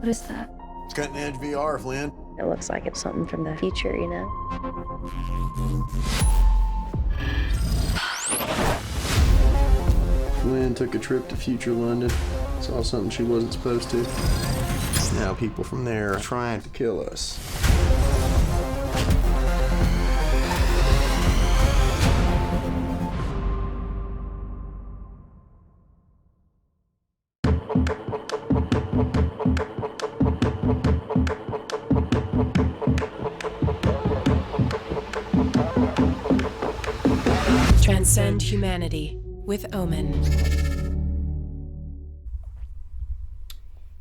What is that? It's cutting edge VR, Flynn. It looks like it's something from the future, you know? Flynn took a trip to future London. Saw something she wasn't supposed to. Now people from there are trying to kill us. Transcend humanity with Omen.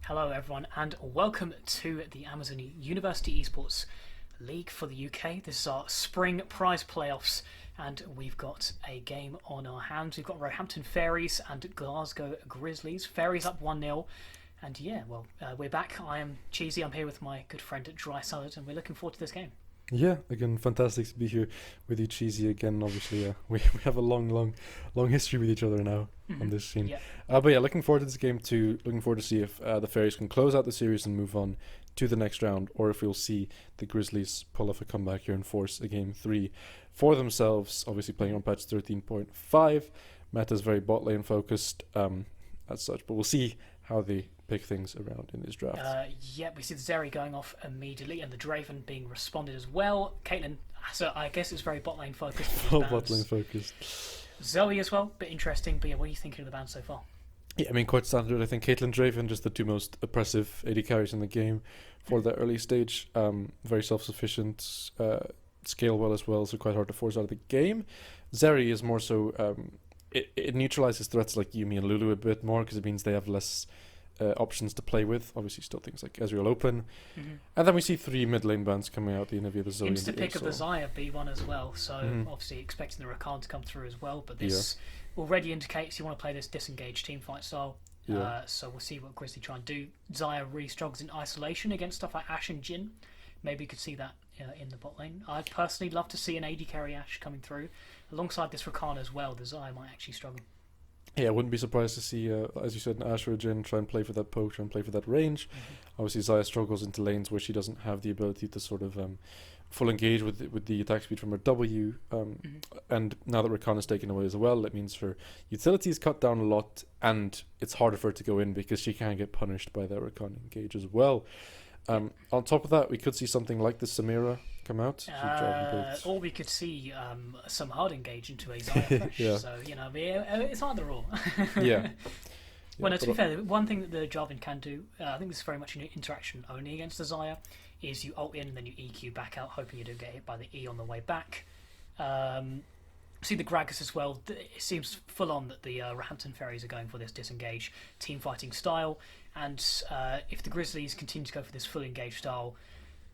Hello everyone and welcome to the Amazon University Esports League for the UK. This is our spring prize playoffs and we've got a game on our hands. We've got Roehampton Fairies and Glasgow Grizzlies. Fairies up 1-0 and yeah, well, we're back. I am Cheesy, I'm here with my good friend Dry Salad and we're looking forward to this game. Yeah, again, fantastic to be here with you, Cheesy. Again, obviously, we have a long history with each other now on this scene. Yeah. But yeah, looking forward to this game too. Looking forward to see if the Fairies can close out the series and move on to the next round, or if we'll see the Grizzlies pull off a comeback here and force a game 3 for themselves. Obviously, playing on patch 13.5. Meta's very bot lane focused as such, but we'll see how they pick things around in this draft. Yeah, we see the Zeri going off immediately and the Draven being responded as well. Caitlyn, so I guess it's very bot lane focused. All bot lane focused. Zoe as well, bit interesting. But yeah, what are you thinking of the band so far? Yeah, I mean, quite standard. I think Caitlyn, Draven, just the two most oppressive AD carries in the game for the early stage. Very self-sufficient, scale well as well, so quite hard to force out of the game. Zeri is more so, it neutralizes threats like Yuumi and Lulu a bit more because it means they have less options to play with. Obviously, still things like Ezreal open. And then we see 3 mid lane bans coming out, the Inavia, the Zoe, and the pick of the Xayah B1 as well, so obviously expecting the Rakan to come through as well, but this already indicates you want to play this disengaged teamfight style. So we'll see what Grizzly try and do. Xayah really struggles in isolation against stuff like Ashe and Jhin. Maybe you could see that in the bot lane. I'd personally love to see an AD carry Ashe coming through. Alongside this Rakan as well, the Xayah might actually struggle. Yeah, I wouldn't be surprised to see, as you said, an Ashe or a Jhin try and play for that poke, try and play for that range. Obviously, Xayah struggles into lanes where she doesn't have the ability to sort of full engage with the attack speed from her W. And now that Rakan is taken away as well, it means her utility is cut down a lot, and it's harder for her to go in because she can get punished by that Rakan engage as well. On top of that, we could see something like the Samira come out. Or we could see some hard engage into a Xayah Fresh. So, you know, it's either or. Well, no, to be fair, one thing that the Jarvan can do, I think this is very much an interaction only against the Xayah, is you ult in and then you EQ back out, hoping you don't get hit by the E on the way back. See the Gragas as well. It seems full on that the Roehampton Fairies are going for this disengage team fighting style, and if the Grizzlies continue to go for this full engage style,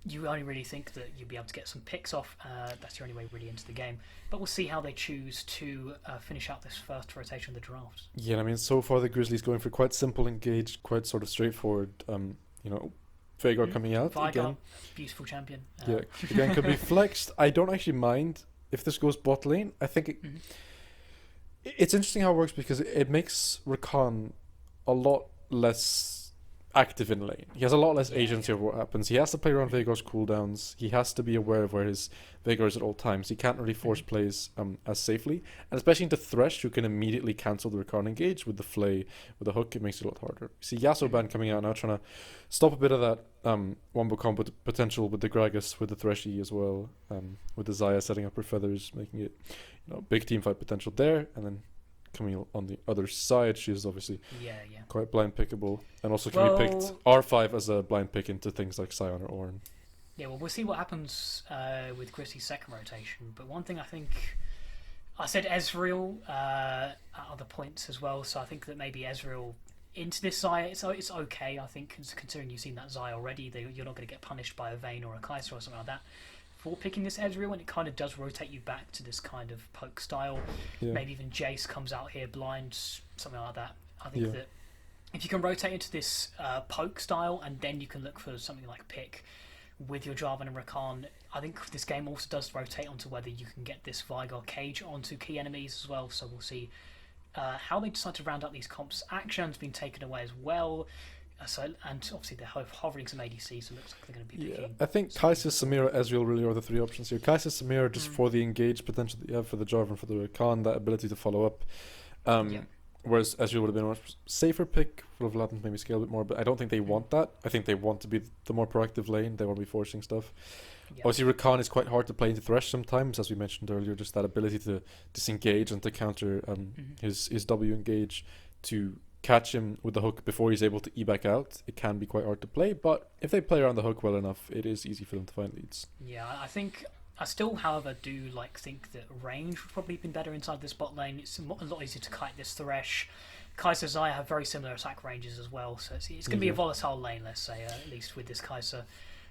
you only really think that you'll be able to get some picks off. That's your only way really into the game. But we'll see how they choose to finish out this first rotation of the draft. Yeah, I mean, so far the Grizzlies going for quite simple engage, quite sort of straightforward. Veigar coming out Veigar, again. Beautiful champion. Again could be flexed. I don't actually mind if this goes bot lane. I think it's interesting how it works because it makes Rakan a lot less active in lane. He has a lot less agency of what happens. He has to play around Veigar's cooldowns. He has to be aware of where his Veigar is at all times. He can't really force plays as safely. And especially into Thresh, who can immediately cancel the Rakan engage with the Flay, with the hook, it makes it a lot harder. You see Yasuo ban coming out now, trying to stop a bit of that wombo combo potential with the Gragas, with the Thresh E as well, with the Xayah setting up her feathers, making it big team fight potential there. And then coming on the other side, she is obviously quite blind pickable, and also can be picked R5 as a blind pick into things like Sion or Ornn. Yeah, well, we'll see what happens with Grizzly's second rotation. But one thing I said Ezreal at other points as well, so I think that maybe Ezreal into this Xayah, it's okay, I think, considering you've seen that Xayah already, you're not going to get punished by a Vayne or a Kai'Sa or something like that. For picking this Ezreal, and it kind of does rotate you back to this kind of poke style. Maybe even Jace comes out here blind, something like that. I think that if you can rotate into this poke style, and then you can look for something like pick with your Jarvan and Rakan, I think this game also does rotate onto whether you can get this Veigar cage onto key enemies as well. So we'll see how they decide to round out these comps. Action's been taken away as well. And obviously they're hovering some ADC, so it looks like they're going to be picking. I think Kai'Sa, Samira, Ezreal really are the three options here. Kai'Sa, Samira just for the engage potential that you have for the Jarvan, for the Rakan, that ability to follow up. Whereas Ezreal would have been a much safer pick, would have allowed them to maybe scale a bit more, but I don't think they want that. I think they want to be the more proactive lane. They want to be forcing stuff. Obviously, Rakan is quite hard to play into Thresh sometimes, as we mentioned earlier. Just that ability to disengage and to counter his W engage, to catch him with the hook before he's able to E back out. It can be quite hard to play, but if they play around the hook well enough, it is easy for them to find leads. Yeah, I still, however, do think that range would probably have been better inside this bot lane. It's a lot easier to kite this Thresh. Kai'Sa, Xayah have very similar attack ranges as well, so it's going to be a volatile lane, let's say, at least with this Kai'Sa.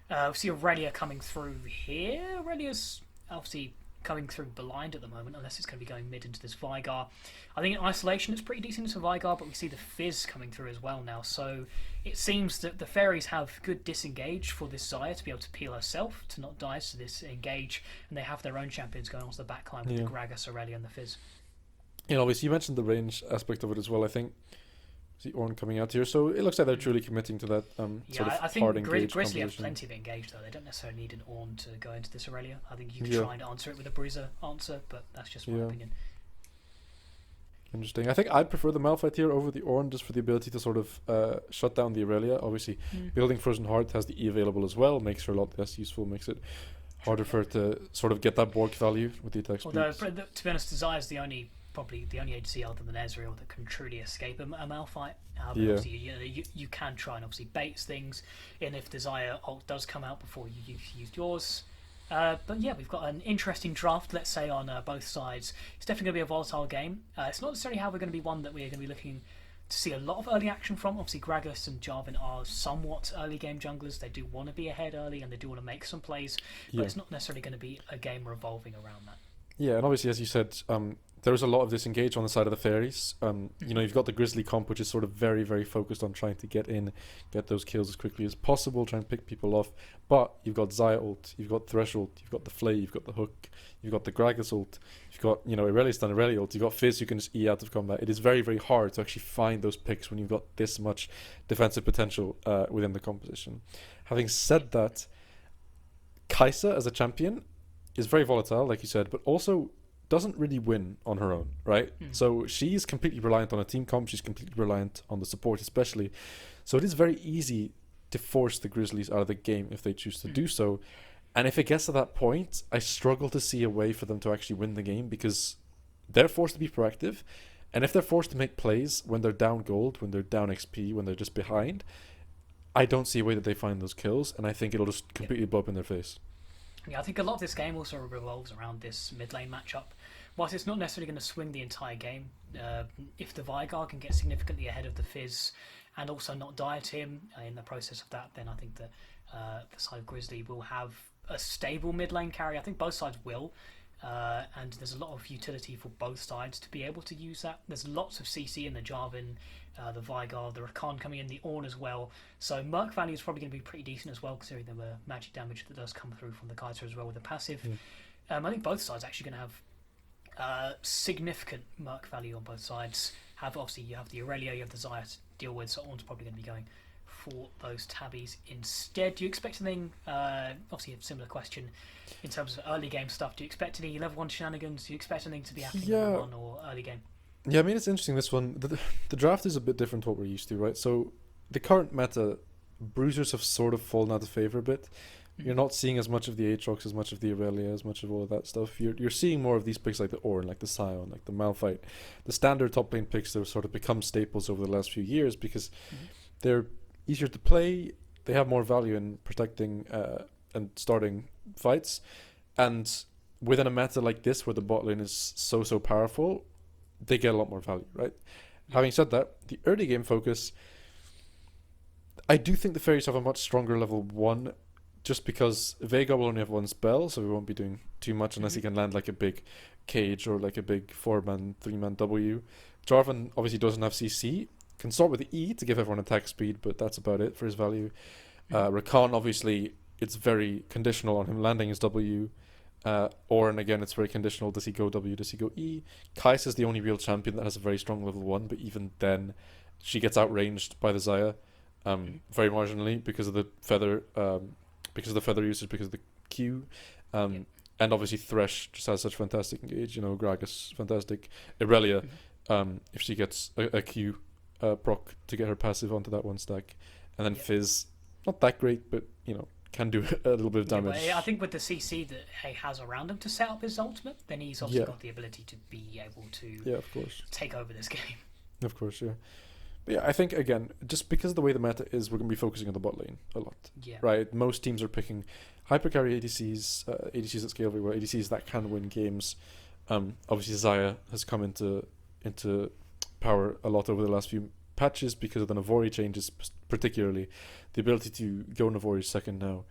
We see Aurelia coming through here. Aurelia's obviously coming through blind at the moment, unless it's going to be going mid into this Veigar. I think in isolation it's pretty decent into Veigar, but we see the Fizz coming through as well now. So it seems that the Fairies have good disengage for this Xayah to be able to peel herself, to not die to this engage, and they have their own champions going onto the backline with the Gragas, Aurelia, and the Fizz. Obviously you mentioned the range aspect of it as well. I think see Ornn coming out here, so it looks like they're truly committing to that sort of I think hard engage Grizzly have composition. plenty of engage though. They don't necessarily need an Ornn to go into this Aurelia. I think you can try and answer it with a Bruiser answer, but that's just my opinion. Interesting. I think I'd prefer the Malphite here over the Ornn, just for the ability to sort of shut down the Aurelia. Obviously, building Frozen Heart has the E available as well, makes her a lot less useful, makes it harder for her to sort of get that Borg value with the attack speed. Although, to be honest, Desire's probably the only ADC other than Ezreal that can truly escape a Malphite. Obviously, you can try and obviously bait things in if Desire ult does come out before you've used yours. But yeah, we've got an interesting draft, let's say, on both sides. It's definitely going to be a volatile game. It's not necessarily how we're going to be one that we're going to be looking to see a lot of early action from. Obviously, Gragas and Jarvan are somewhat early game junglers. They do want to be ahead early and they do want to make some plays, but it's not necessarily going to be a game revolving around that. Yeah, and obviously, as you said, there's a lot of disengage on the side of the Fairies. You've got the Grizzly comp, which is sort of very, very focused on trying to get those kills as quickly as possible, try and pick people off. But you've got Xayah ult, you've got Thresh ult, you've got the Flay, you've got the Hook, you've got the Gragas ult, you've got, Aurelia's done Aurelia ult, you've got Fizz who can just E out of combat. It is very, very hard to actually find those picks when you've got this much defensive potential within the composition. Having said that, Kai'Sa as a champion is very volatile, like you said, but also doesn't really win on her own, right? So she's completely reliant on a team comp, she's completely reliant on the support especially. So it is very easy to force the Grizzlies out of the game if they choose to do so. And if it gets to that point, I struggle to see a way for them to actually win the game, because they're forced to be proactive. And if they're forced to make plays when they're down gold, when they're down XP, when they're just behind, I don't see a way that they find those kills, and I think it'll just completely blow up in their face. Yeah, I think a lot of this game also revolves around this mid lane matchup. Whilst it's not necessarily going to swing the entire game, if the Veigar can get significantly ahead of the Fizz and also not die to him in the process of that, then I think that the side of Grizzly will have a stable mid lane carry. I think both sides will, and there's a lot of utility for both sides to be able to use that. There's lots of CC in the Jarvan, the Veigar, the Rakan coming in, the Ornn as well. So Merc value is probably going to be pretty decent as well, considering the magic damage that does come through from the Kai'Sa as well with the passive. I think both sides are actually going to have significant Merc value on both sides. Obviously you have the Aurelia, you have the Xayah to deal with, so Ornn's probably going to be going for those tabbies instead. Do you expect anything, obviously a similar question in terms of early game stuff, do you expect any level 1 shenanigans? Do you expect anything to be happening level 1 or early game? Yeah, I mean, it's interesting, this one. The draft is a bit different to what we're used to, right? So the current meta, bruisers have sort of fallen out of favor a bit. You're not seeing as much of the Aatrox, as much of the Aurelia, as much of all of that stuff. You're seeing more of these picks like the Ornn, like the Sion, like the Malphite. The standard top lane picks that have sort of become staples over the last few years because they're easier to play, they have more value in protecting and starting fights. And within a meta like this, where the bot lane is so powerful, they get a lot more value, right? Having said that, the early game focus, I do think the Fairies have a much stronger level 1, just because Veigar will only have 1 spell, so we won't be doing too much unless he can land like a big cage or like a big 4-man, 3-man W. Jarvan obviously doesn't have CC, can start with the E to give everyone attack speed, but that's about it for his value. Rakan, obviously, it's very conditional on him landing his W. Ornn, again, it's very conditional. Does he go W? Does he go E? Kai'Sa is the only real champion that has a very strong level 1, but even then, she gets outranged by the Xayah. very marginally because of the feather, usage, because of the Q, and obviously Thresh just has such fantastic engage. Gragas fantastic. Irelia, if she gets a Q proc to get her passive onto that one stack, and then Fizz, not that great, but can do a little bit of damage. I think with the CC that he has around him to set up his ultimate, then he's obviously got the ability to be able to of course, take over this game. Of course, yeah. But yeah, I think, again, just because of the way the meta is, we're going to be focusing on the bot lane a lot. Yeah. Right? Most teams are picking hypercarry ADCs, ADCs that scale very well, ADCs that can win games. Obviously, Xayah has come into power a lot over the last few patches because of the Navori changes, particularly. The ability to go Navori second now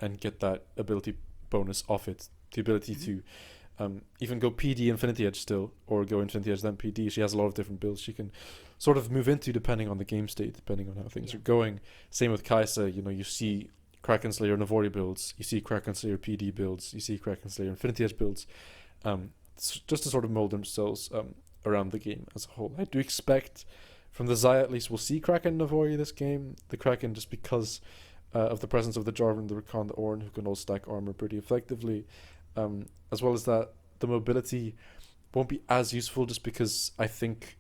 and get that ability bonus off it. The ability to even go PD Infinity Edge still, or go Infinity Edge then PD. She has a lot of different builds she can sort of move into depending on the game state, depending on how things are going. Same with Kai'Sa. You see Kraken Slayer Navori builds, you see Kraken Slayer PD builds, you see Kraken Slayer Infinity Edge builds, just to sort of mold themselves around the game as a whole. I do expect from the Xayah at least we'll see Kraken Navori this game. The Kraken, just because of the presence of the Jarvan, the Rakan, the Ornn, who can all stack armor pretty effectively, as well as that the mobility won't be as useful, just because I think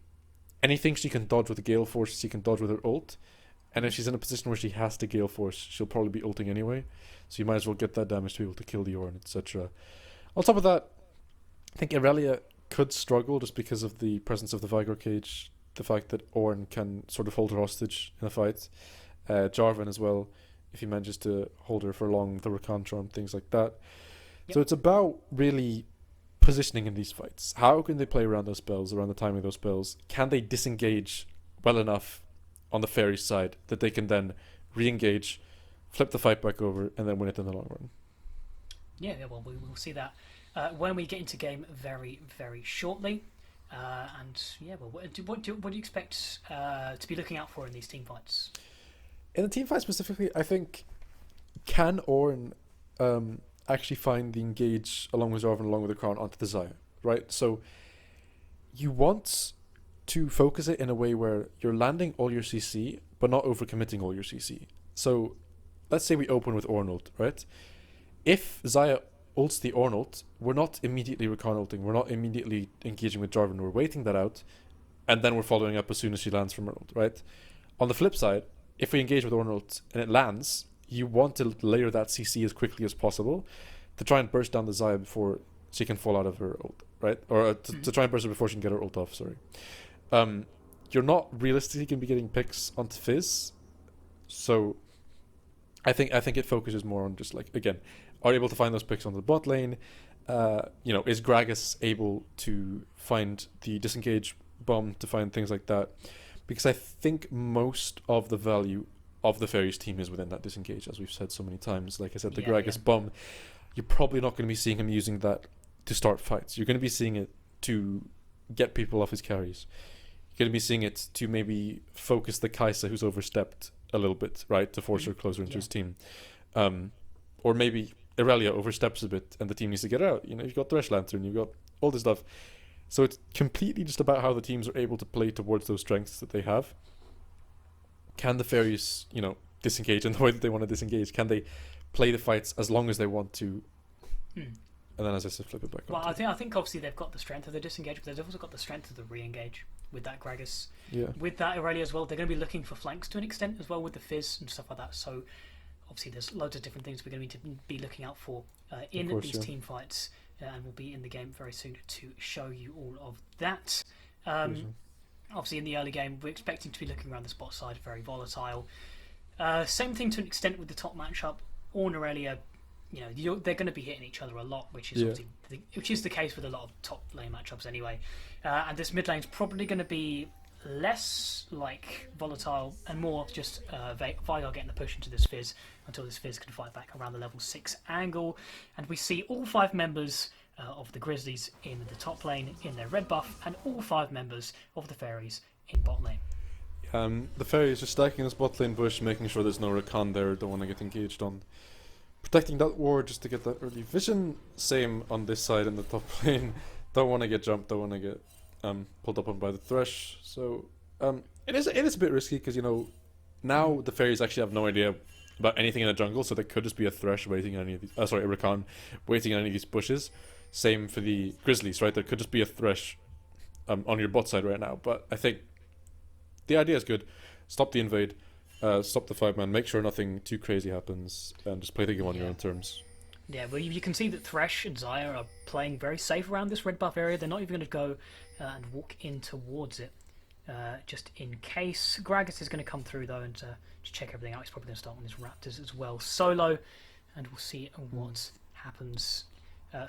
anything she can dodge with the Gale Force, she can dodge with her ult. And if she's in a position where she has to Gale Force, she'll probably be ulting anyway. So you might as well get that damage to be able to kill the Ornn, etc. On top of that, I think Irelia could struggle just because of the presence of the Vigor Cage, the fact that Ornn can sort of hold her hostage in a fight. Jarvan as well, if he manages to hold her for long, the Rakan Charm, things like that. So it's about really positioning in these fights. How can they play around those spells, around the timing of those spells? Can they disengage well enough on the fairy side that they can then re-engage, flip the fight back over, and then win it in the long run? Yeah, well, we will see that when we get into game very, very shortly. What do you expect to be looking out for in these team fights? In the team fight specifically, I think, can Ornn actually find the engage along with Jarvan, along with the Crown, onto the Xayah, right? So you want to focus it in a way where you're landing all your CC, but not overcommitting all your CC. So let's say we open with Ornn ult, right? If Xayah ults the Ornn ult, we're not immediately Rakan ulting, we're not immediately engaging with Jarvan, we're waiting that out, and then we're following up as soon as she lands from her ult, right? On the flip side, if we engage with Ornn ult and it lands, you want to layer that CC as quickly as possible to try and burst down the Xayah before she can fall out of her ult, right? Or to try and burst her before she can get her ult off, sorry. You're not realistically going to be getting picks onto Fizz, so I think it focuses more on just, like, again, are you able to find those picks on the bot lane? Is Gragas able to find the disengage bomb, to find things like that? Because I think most of the value of the Fairies team is within that disengage, as we've said so many times. Like I said, the Gragas bomb, you're probably not going to be seeing him using that to start fights. You're going to be seeing it to get people off his carries. You're going to be seeing it to maybe focus the Kai'Sa who's overstepped a little bit, right, to force her closer into his team. Or maybe Irelia oversteps a bit and the team needs to get out. You've got Thresh Lantern, you've got all this stuff. So it's completely just about how the teams are able to play towards those strengths that they have. Can the Fairies, disengage in the way that they want to disengage? Can they play the fights as long as they want to? And then, as I said, flip it back. Well, I think obviously they've got the strength of the disengage, but they've also got the strength of the re-engage with that Gragas. Yeah. With that Irelia as well, they're going to be looking for flanks to an extent as well with the Fizz and stuff like that. So obviously there's loads of different things we're going to need to be looking out for in these team fights, and we'll be in the game very soon to show you all of that. Obviously in the early game, we're expecting to be looking around the spot side, very volatile. Same thing to an extent with the top matchup. Ornn Irelia, they're going to be hitting each other a lot, which is the case with a lot of top lane matchups anyway. And this mid lane's probably going to be less volatile and more just Vigor getting the push into this Fizz until this Fizz can fight back around the level 6 angle. And we see all 5 members of the Grizzlies in the top lane in their red buff, and all 5 members of the Fairies in bot lane. The Fairies are stacking this bot lane bush, making sure there's no Rakan there, don't want to get engaged on. Protecting that ward just to get that early vision. Same on this side in the top lane. Don't want to get jumped, don't want to get pulled up on by the Thresh. So it is a bit risky because, now the fairies actually have no idea about anything in the jungle, so there could just be a Thresh waiting in any of these. A Rakan waiting in any of these bushes. Same for the Grizzlies, right? There could just be a Thresh on your bot side right now. But I think the idea is good. Stop the invade, stop the 5-man, make sure nothing too crazy happens, and just play the game on your own terms. Yeah, well, you can see that Thresh and Xayah are playing very safe around this red buff area. They're not even going to go and walk in towards it, just in case. Gragas is going to come through, though, and just check everything out. He's probably going to start on his Raptors as well, solo, and we'll see what happens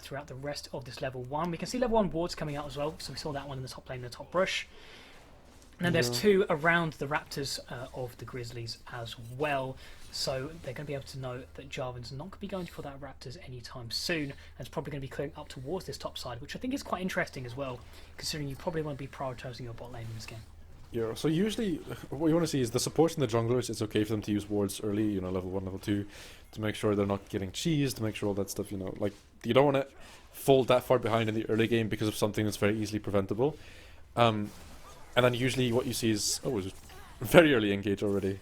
throughout the rest of this level 1. We can see level 1 wards coming out as well, so we saw that one in the top lane, the top brush. And then there's 2 around the Raptors of the Grizzlies as well. So they're going to be able to know that Jarvan's not going to be going for that Raptors anytime soon. And it's probably going to be clearing up towards this top side, which I think is quite interesting as well, considering you probably want to be prioritising your bot lane in this game. Yeah, so usually what you want to see is the supports and the junglers, it's okay for them to use wards early, you know, level 1, level 2, to make sure they're not getting cheesed, to make sure all that stuff, you know, like, you don't want to fall that far behind in the early game because of something that's very easily preventable. And then usually what you see is, oh, it's very early engage already.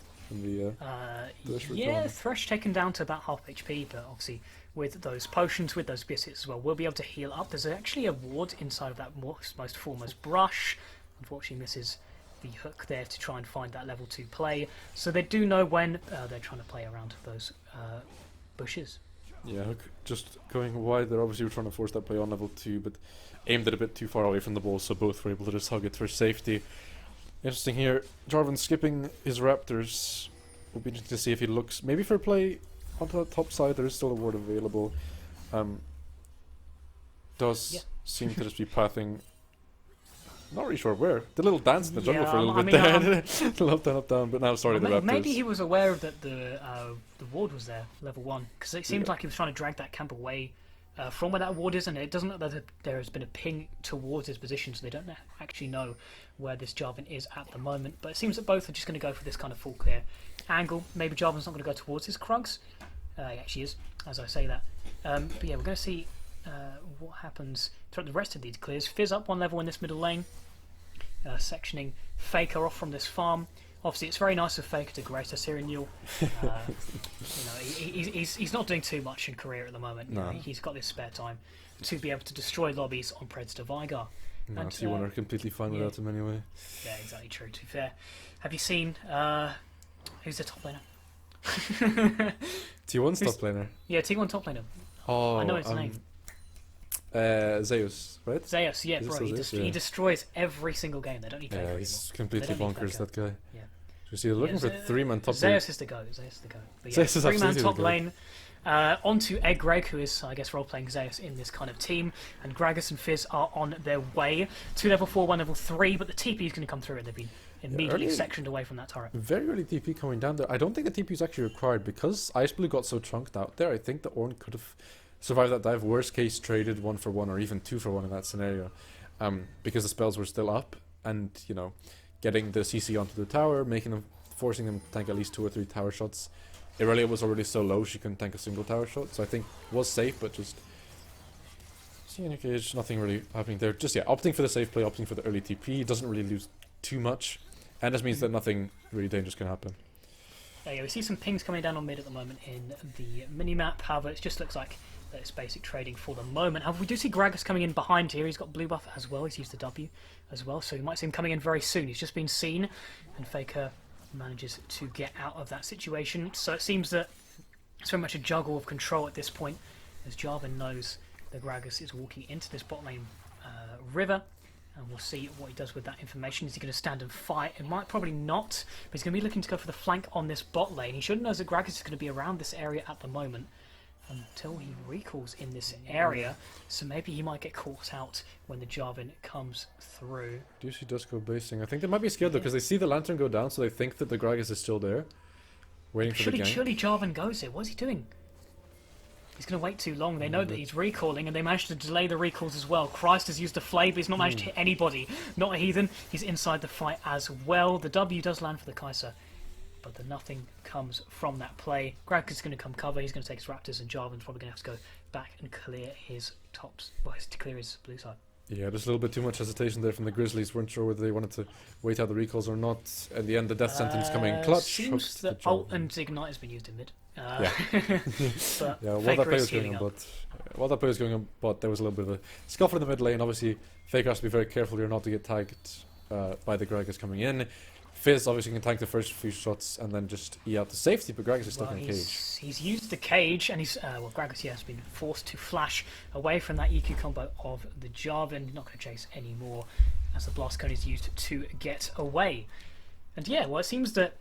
Yeah, Thresh taken down to about half HP, but obviously with those potions, with those biscuits as well, we'll be able to heal up. There's actually a ward inside of that most foremost brush. Unfortunately misses the hook there to try and find that level 2 play. So they do know when they're trying to play around those bushes. Yeah, hook just going wide. They're obviously trying to force that play on level 2, but aimed it a bit too far away from the ball, so both were able to just hug it for safety. Interesting here, Jarvan skipping his Raptors. Will be interesting to see if he looks maybe for a play onto that top side. There is still a ward available. Does seem to just be pathing. Not really sure where. The little dance in the jungle for a little bit there. Up, down, up, down. But now, sorry, the Raptors. Maybe he was aware that the ward was there, level 1, because it seems like he was trying to drag that camp away from where that ward is, and it doesn't look like there has been a ping towards his position, so they don't actually know where this Jarvan is at the moment. But it seems that both are just going to go for this kind of full clear angle. Maybe Jarvan's not going to go towards his Krugs. He actually is, as I say that. But yeah, we're going to see what happens throughout the rest of these clears. Fizz up 1 level in this middle lane, sectioning Faker off from this farm. Obviously, it's very nice of Faker to grace us here in Yule. You know, he's not doing too much in career at the moment. No. He's got this spare time to be able to destroy lobbies on Preds to Vigar. No, T1 are completely fine without him anyway. Yeah, exactly true, to be fair. Have you seen... who's the top laner? T1's top laner? Yeah, T1 top laner. Oh, I know his name. Zeus, right? Zeus, yeah, bro. He destroys every single game. They don't need Faker anymore. He's completely bonkers, that guy. Yeah. You see, they're looking for 3-man top lane. Zeus Is the go. But yeah, 3-man top lane. Onto Egg Greg, who is, I guess, role-playing Zeus in this kind of team. And Gragas and Fizz are on their way. 2 level 4, 1 level 3, but the TP is going to come through, and they've been immediately sectioned away from that turret. Very early TP coming down there. I don't think the TP is actually required, because Ice Blue got so chunked out there. I think the Ornn could have survived that dive. Worst case, traded 1 for 1 or even 2 for 1 in that scenario, because the spells were still up, and, you know, getting the CC onto the tower, forcing them to tank at least 2 or 3 tower shots. Irelia was already so low she couldn't tank a single tower shot, so I think was safe, but just seeing a cage, nothing really happening there. Just opting for the safe play, opting for the early TP, doesn't really lose too much, and this means that nothing really dangerous can happen. Yeah, we see some pings coming down on mid at the moment in the mini-map. However, it just looks like it's basic trading for the moment. However, we do see Gragas coming in behind here. He's got blue buff as well. He's used the W as well, so you might see him coming in very soon. He's just been seen, and Faker manages to get out of that situation. So it seems that it's very much a juggle of control at this point, as Jarvan knows that Gragas is walking into this bot lane river, and we'll see what he does with that information. Is he going to stand and fight? It might probably not, but he's going to be looking to go for the flank on this bot lane. He should know that Gragas is going to be around this area at the moment until he recalls in this area, so maybe he might get caught out when the Jarvan comes through. Ducey does go basing. I think they might be scared though, because they see the lantern go down, so they think that the Gragas is still there, waiting for the gank. Surely Jarvan goes here. What is he doing? He's going to wait too long. They know that he's recalling, and they managed to delay the recalls as well. Christ has used a flay, but he's not managed to hit anybody. Not a heathen. He's inside the fight as well. The W does land for the Kai'Sa, but the nothing comes from that play. Gragas is going to come cover. He's going to take his Raptors, and Jarvan's probably going to have to go back and clear his tops. Well, to clear his blue side. Yeah, there's a little bit too much hesitation there from the Grizzlies. Weren't sure whether they wanted to wait out the recalls or not. At the end, the death sentence coming in clutch. Seems that ult and ignite has been used in mid. Yeah. But Yeah, while Faker that play is was going healing on, up. while that play was going on, but there was a little bit of a scuffle in the mid lane. Obviously, Faker has to be very careful here not to get tagged by the Gragas coming in. Fizz obviously can tank the first few shots and then just E out the safety, but Gragas is stuck in a cage. He's used the cage, and Gragas has been forced to flash away from that EQ combo of the Jarvan. Not going to chase anymore as the blast cone is used to get away. And yeah, well, it seems that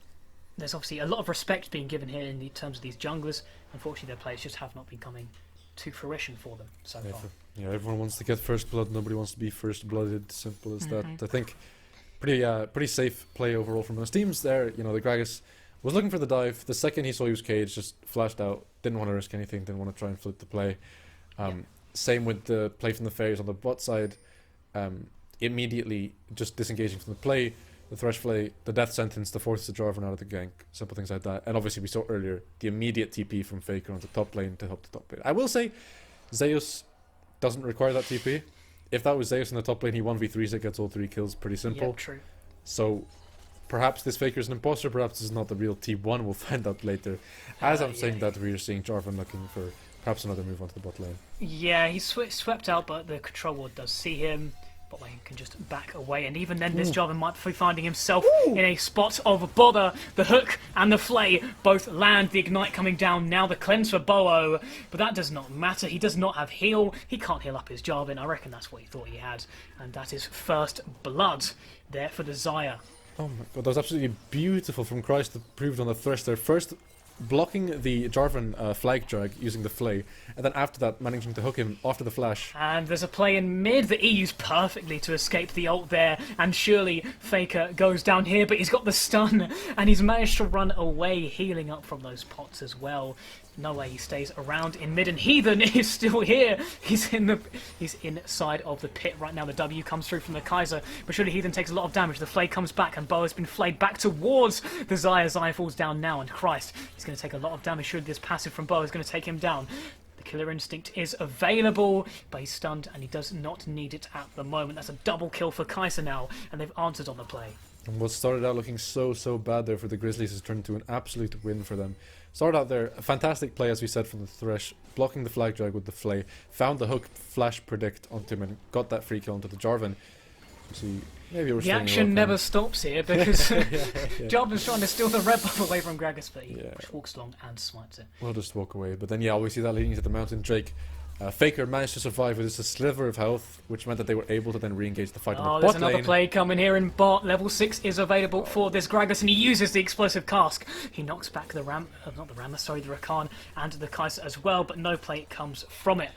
there's obviously a lot of respect being given here in the terms of these junglers. Unfortunately, their players just have not been coming to fruition for them so far. Yeah, everyone wants to get first blood. Nobody wants to be first blooded. Simple as that. I think pretty safe play overall from most teams there. You know, the Gragas was looking for the dive. The second he saw he was caged, just flashed out. Didn't want to risk anything. Didn't want to try and flip the play. Same with the play from the Fairies on the bot side. Immediately just disengaging from the play. The Thresh play, the death sentence to force the Jarvan out of the gank, simple things like that. And obviously we saw earlier the immediate TP from Faker onto top lane to help the top lane. I will say, Zeus doesn't require that TP. If that was Zeus in the top lane, he 1v3s it, gets all 3 kills, pretty simple. Yeah, true. So perhaps this Faker is an imposter, perhaps this is not the real T1, we'll find out later. As I'm saying that, we are seeing Jarvan looking for perhaps another move onto the bot lane. Yeah, he's swept out, but the control ward does see him. Bot lane can just back away, and even then this Jarvan might be finding himself in a spot of bother. The hook and the flay both land, the ignite coming down, now the cleanse for Bo-O, but that does not matter. He does not have heal, he can't heal up his Jarvan. I reckon that's what he thought he had, and that is first blood there for the Xayah. Oh my god, that was absolutely beautiful from Christ, proved on the Thresh there. First blocking the Jarvan flag drag using the flay, and then after that managing to hook him after the flash. And there's a play in mid that he used perfectly to escape the ult there, and surely Faker goes down here, but he's got the stun, and he's managed to run away, healing up from those pots as well. No way he stays around in mid, and Heathen is still here. He's inside of the pit right now. The W comes through from the Kaiser, but surely Heathen takes a lot of damage. The flay comes back, and Bo has been flayed back towards the Xayah. Xayah falls down now, and Christ, he's going to take a lot of damage. Surely this passive from Bo is going to take him down. The killer instinct is available, but he's stunned, and he does not need it at the moment. That's a double kill for Kaiser now, and they've answered on the play. And what started out looking so bad there for the Grizzlies has turned into an absolute win for them. Started out there, a fantastic play as we said from the Thresh, blocking the flag drag with the flay, found the hook, flash predict onto him and got that free kill onto the Jarvan. See, maybe we're the action never stops here because Jarvan's trying to steal the red buff away from Gragas, but he just walks along and smites it. We'll just walk away, but then yeah, we see that leading to the mountain. Drake Faker managed to survive with just a sliver of health, which meant that they were able to then re-engage the fight in the bot lane. There's another play coming here in bot. Level 6 is available for this Gragas, and he uses the explosive cask. He knocks back the the Rakan and the Kaiser as well, but no play comes from it,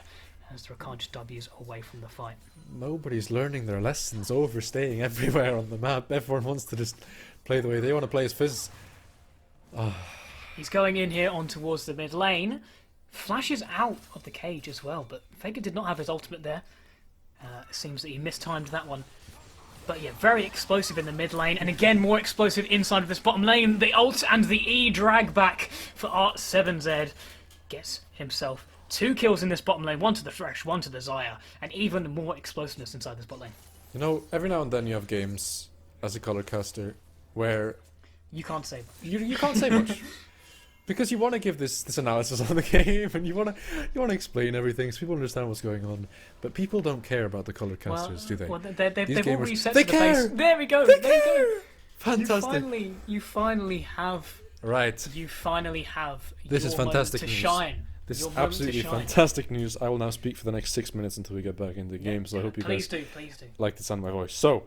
as the Rakan just W's away from the fight. Nobody's learning their lessons, overstaying everywhere on the map. Everyone wants to just play the way they want to play as Fizz. He's going in here on towards the mid lane. Flashes out of the cage as well, but Faker did not have his ultimate there. It seems that he mistimed that one. But yeah, very explosive in the mid lane, and again more explosive inside of this bottom lane. The ult and the E drag back for Art7Z. Gets himself 2 kills in this bottom lane, 1 to the Thresh, 1 to the Xayah, and even more explosiveness inside this bot lane. You know, every now and then you have games as a color caster where you can't say much. You can't say much. Because you want to give this analysis on the game, and you want to explain everything so people understand what's going on. But people don't care about the color casters, do they? Well, they've all reset they to care. the base. There we go. They there care. you go. Fantastic. You finally have. Right. You finally have. This your is fantastic moment to news. shine. This Your is moment to absolutely shine. fantastic news. I will now speak for the next 6 minutes until we get back into the game. So I hope you guys Please do. like the sound of my voice. So,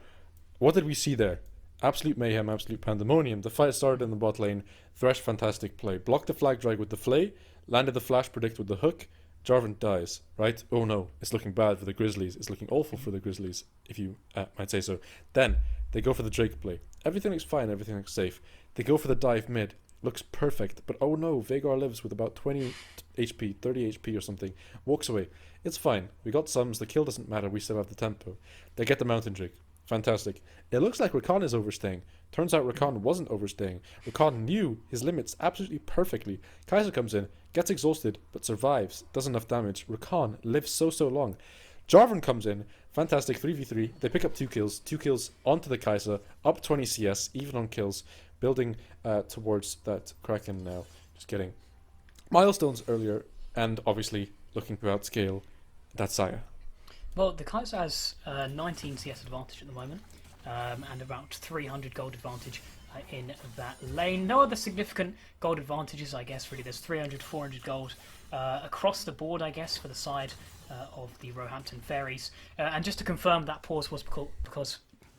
what did we see there? Absolute mayhem, absolute pandemonium. The fight started in the bot lane. Thresh, fantastic play. Blocked the flag drag with the flay. Landed the flash predict with the hook. Jarvan dies, right? Oh no, it's looking bad for the Grizzlies. It's looking awful for the Grizzlies, if you might say so. Then, they go for the Drake play. Everything looks fine, everything looks safe. They go for the dive mid. Looks perfect, but oh no, Veigar lives with about 20 HP, 30 HP or something. Walks away. It's fine. We got sums. The kill doesn't matter. We still have the tempo. They get the mountain Drake. Fantastic. It looks like Rakan is overstaying. Turns out Rakan wasn't overstaying. Rakan knew his limits absolutely perfectly. Kaiser comes in, gets exhausted, but survives. Does enough damage. Rakan lives so long. Jarvan comes in, fantastic 3v3. They pick up 2 kills onto the Kai'Sa, up 20 CS, even on kills, building towards that Kraken now. Just getting milestones earlier, and obviously looking to outscale that Saya. Well, the Kai'Sa has 19 CS advantage at the moment, and about 300 gold advantage in that lane. No other significant gold advantages, I guess, really. There's 300, 400 gold across the board, I guess, for the side of the Roehampton Fairies. And just to confirm, that pause was because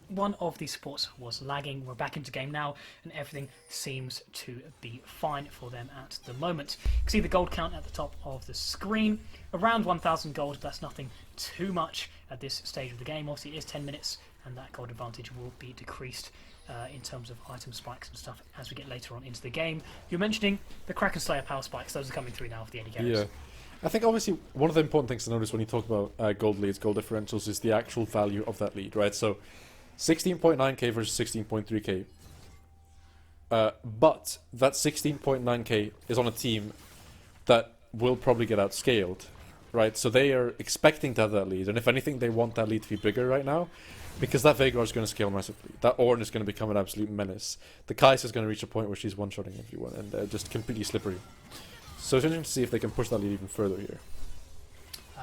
one of the supports was lagging. We're back into game now, and everything seems to be fine for them at the moment. You can see the gold count at the top of the screen. Around 1,000 gold, that's nothing too much at this stage of the game. Obviously, it is 10 minutes, and that gold advantage will be decreased in terms of item spikes and stuff as we get later on into the game. You're mentioning the Kraken Slayer power spikes. Those are coming through now for the AD carries. Yeah. I think obviously one of the important things to notice when you talk about gold leads, gold differentials, is the actual value of that lead, right? So 16.9k versus 16.3k. But that 16.9k is on a team that will probably get outscaled, right? So they are expecting to have that lead, and if anything, they want that lead to be bigger right now, because that Veigar is going to scale massively. That Ornn is going to become an absolute menace. The Kai'Sa is going to reach a point where she's one-shotting everyone, and just completely slippery. So it's interesting to see if they can push that lead even further here.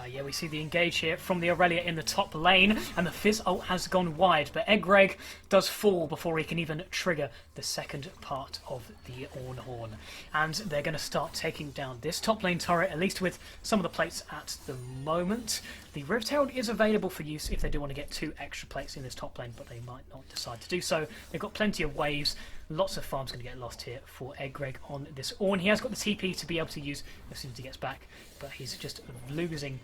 Yeah, we see the engage here from the Aurelia in the top lane, and the Fizz ult has gone wide, but Eggreg does fall before he can even trigger the second part of the Ornn Horn. And they're going to start taking down this top lane turret, at least with some of the plates at the moment. The Rift Herald is available for use if they do want to get 2 extra plates in this top lane, but they might not decide to do so. They've got plenty of waves. Lots of farm's going to get lost here for Eggreg on this Ornn. He has got the TP to be able to use as soon as he gets back, but he's just losing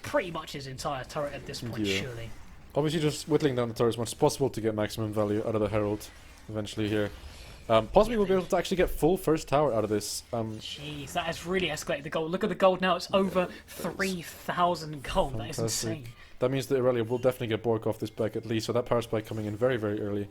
pretty much his entire turret at this point, surely. Obviously just whittling down the turret as much as possible to get maximum value out of the Herald eventually here. Possibly we'll be able to actually get full first tower out of this. Jeez, that has really escalated the gold. Look at the gold now, it's over 3,000 gold. Fantastic. That is insane. That means that Aurelia will definitely get Bork off this back at least, so that power spike coming in very, very early.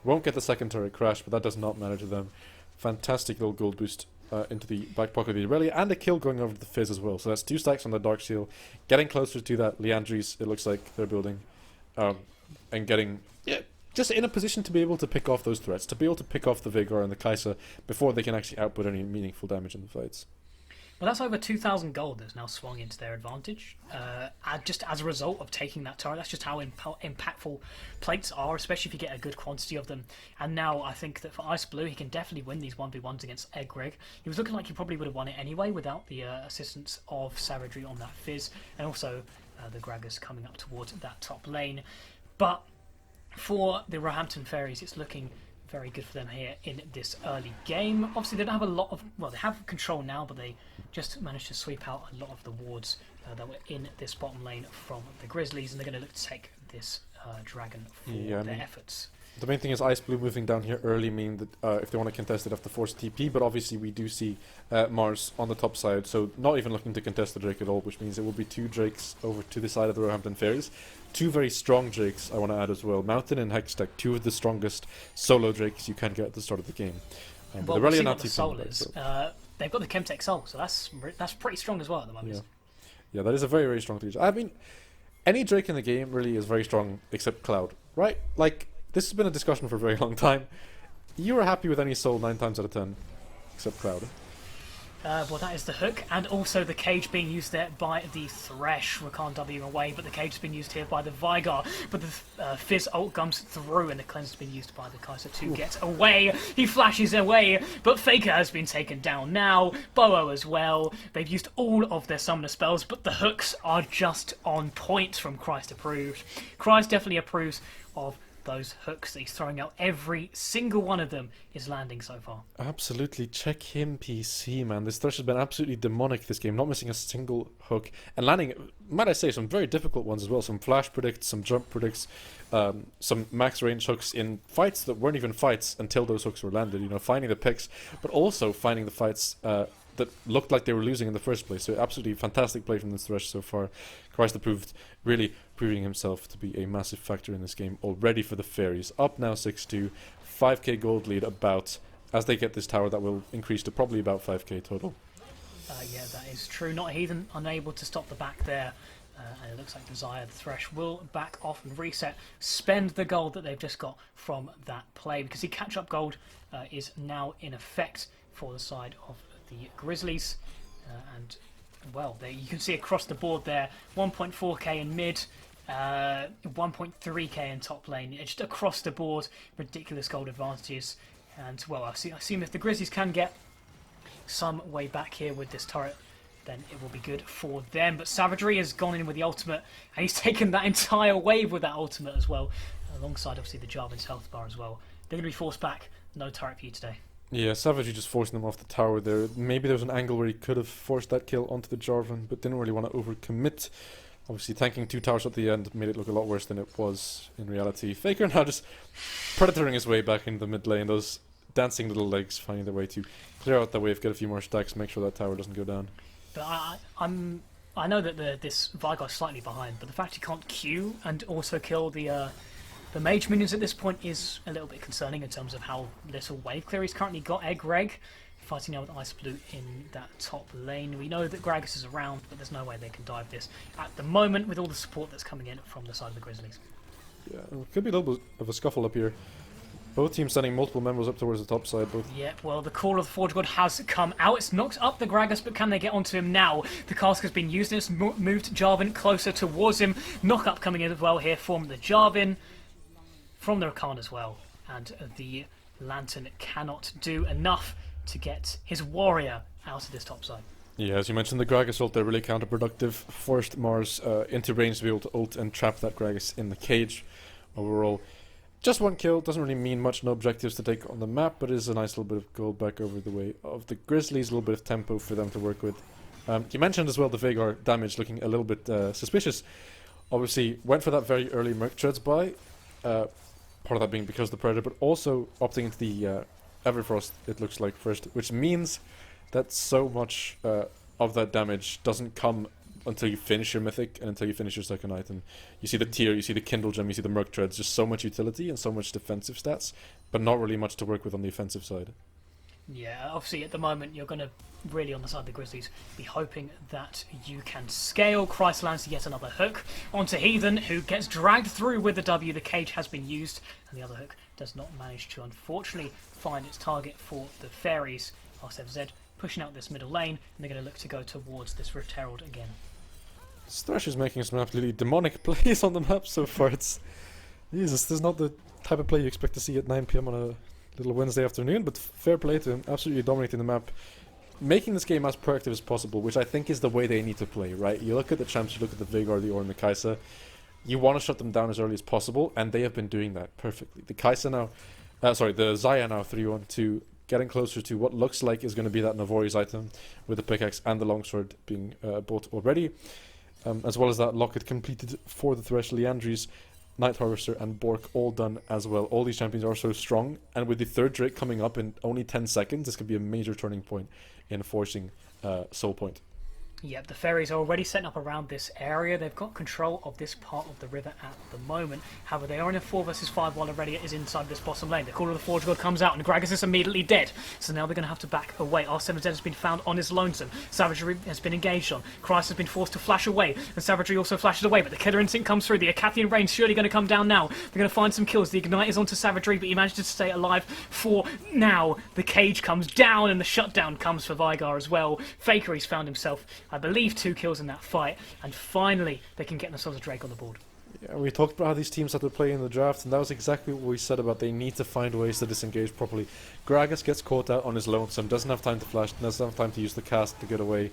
Won't get the second turret crash, but that does not matter to them. Fantastic little gold boost into the back pocket of the Aurelia, and a kill going over the Fizz as well. So that's 2 stacks on the Dark Seal, getting closer to that Leandries, it looks like they're building, and getting just in a position to be able to pick off those threats, to be able to pick off the Veigar and the Kai'Sa before they can actually output any meaningful damage in the fights. Well, that's over 2,000 gold that's now swung into their advantage, just as a result of taking that turret. That's just how impactful plates are, especially if you get a good quantity of them. And now I think that for Ice Blue, he can definitely win these 1v1s against Eggreg. He was looking like he probably would have won it anyway without the assistance of Savagery on that Fizz, and also the Gragas coming up towards that top lane. But for the Roehampton Fairies, it's looking very good for them here in this early game. Obviously, they don't have a lot of... Well, they have control now, but they just managed to sweep out a lot of the wards that were in this bottom lane from the Grizzlies, and they're going to look to take this dragon for their efforts. The main thing is Ice Blue moving down here early, meaning that if they want to contest it, they have to force TP, but obviously we do see Mars on the top side, so not even looking to contest the Drake at all, which means it will be 2 Drakes over to the side of the Roehampton Fairies. 2 very strong Drakes, I want to add as well. Mountain and Hextech, 2 of the strongest solo Drakes you can get at the start of the game. Well, we'll see what the soul is. They've got the Chemtech Soul, so that's pretty strong as well at the moment. Yeah, that is a very, very strong Drake. I mean, any Drake in the game really is very strong except Cloud, right? Like, this has been a discussion for a very long time. You are happy with any soul 9 times out of 10, except Cloud. Well, that is the hook, and also the cage being used there by the Thresh. Rakan Wing away, but the cage has been used here by the Veigar. But the Fizz ult comes through, and the cleanse has been used by the Kai'Sa to get away. He flashes away, but Faker has been taken down now. Bowo as well. They've used all of their summoner spells, but the hooks are just on point from Christ approved. Christ definitely approves of those hooks that he's throwing out. Every single one of them is landing so far. Absolutely. Check him, PC, man. This Thresh has been absolutely demonic this game, not missing a single hook, and landing, might I say, some very difficult ones as well. Some flash predicts, some jump predicts, some max range hooks in fights that weren't even fights until those hooks were landed, you know, finding the picks, but also finding the fights that looked like they were losing in the first place. So absolutely fantastic play from this Thresh so far. Christ approved, really proving himself to be a massive factor in this game already for the Fairies. Up now 6-2, 5k gold lead about, as they get this tower that will increase to probably about 5k total. Yeah, that is true. Not Heathen unable to stop the back there And it looks like Desire the Thresh will back off and reset, spend the gold that they've just got from that play, because the catch-up gold is now in effect for the side of the Grizzlies. And, well, you can see across the board there, 1.4k in mid, 1.3k in top lane. It's just across the board, ridiculous gold advantages. And, well, I assume if the Grizzlies can get some way back here with this turret, then it will be good for them. But Savagery has gone in with the ultimate, and he's taken that entire wave with that ultimate as well, alongside obviously the Jarvan's health bar as well. They're going to be forced back. No turret for you today. Yeah, Savagery just forcing them off the tower there. Maybe there was an angle where he could have forced that kill onto the Jarvan, but didn't really want to overcommit. Obviously, tanking 2 towers at the end made it look a lot worse than it was in reality. Faker now just predatoring his way back into the mid lane. Those dancing little legs finding their way to clear out that wave, get a few more stacks, make sure that tower doesn't go down. But I know that this Vigar is slightly behind, but the fact he can't Q and also kill the mage minions at this point is a little bit concerning in terms of how little wave clear he's currently got. Greg fighting now with Ice Blue in that top lane. We know that Gragas is around, but there's no way they can dive this at the moment with all the support that's coming in from the side of the Grizzlies. Yeah, it could be a little bit of a scuffle up here. Both teams sending multiple members up towards the top side. Yeah, well, the call of the Forge God has come out. It's knocked up the Gragas, but can they get onto him now? The cask has been used and it's moved Jarvan closer towards him. Knock up coming in as well here from the Jarvan, from the Rakan as well. And the Lantern cannot do enough to get his warrior out of this top side. Yeah, as you mentioned, the Gragas ult, they're really counterproductive. Forced Mars into range to be able to ult and trap that Gragas in the cage. Overall, just 1 kill, doesn't really mean much, no objectives to take on the map, but it is a nice little bit of gold back over the way of the Grizzlies, a little bit of tempo for them to work with. You mentioned as well the Veigar damage looking a little bit suspicious. Obviously, went for that very early Merc Treads buy, part of that being because of the Predator, but also opting into the Everfrost, it looks like, first, which means that so much of that damage doesn't come until you finish your mythic and until you finish your second item. You see the tier, you see the Kindle gem, you see the Merc Treads, just so much utility and so much defensive stats, but not really much to work with on the offensive side. Yeah, obviously at the moment you're going to really, on the side of the Grizzlies, be hoping that you can scale. Christ lands yet another hook onto Heathen, who gets dragged through with the W. The cage has been used, and the other hook does not manage to, unfortunately, find its target for the fairies. R7Z pushing out this middle lane, and they're going to look to go towards this Rift Herald again. Thresh is making some absolutely demonic plays on the map so far. It's Jesus, this is not the type of play you expect to see at 9 PM on a little Wednesday afternoon, but fair play to him, absolutely dominating the map, making this game as proactive as possible, which I think is the way they need to play, right? You look at the champs, you look at the Veigar, the Ornn, the Kai'Sa, you want to shut them down as early as possible, and they have been doing that perfectly. The Kai'Sa now, the Xayah now 3-1-2, getting closer to what looks like is going to be that Navori's item, with the pickaxe and the longsword being bought already. As well as that locket completed for the Thresh, Liandry's, Night Harvester and Bork all done as well. All these champions are so strong, and with the third Drake coming up in only 10 seconds, this could be a major turning point in forcing Soul Point. Yep, the fairies are already setting up around this area. They've got control of this part of the river at the moment. However, they are in a 4 versus 5 while Aurelia is inside this bottom lane. The Call of the Forge God comes out and Gragas is immediately dead. So now they're going to have to back away. R7Z has been found on his lonesome. Savagery has been engaged on. Christ has been forced to flash away. And Savagery also flashes away, but the Killer Instinct comes through. The Acathian Rain's surely going to come down now. They're going to find some kills. The Ignite is onto Savagery, but he manages to stay alive for now. The cage comes down and the shutdown comes for Veigar as well. Faker, he's found himself, I believe, 2 kills in that fight, and finally they can get themselves a Drake on the board. Yeah, we talked about how these teams had to play in the draft, and that was exactly what we said about they need to find ways to disengage properly. Gragas gets caught out on his lonesome, doesn't have time to flash, doesn't have time to use the cast to get away,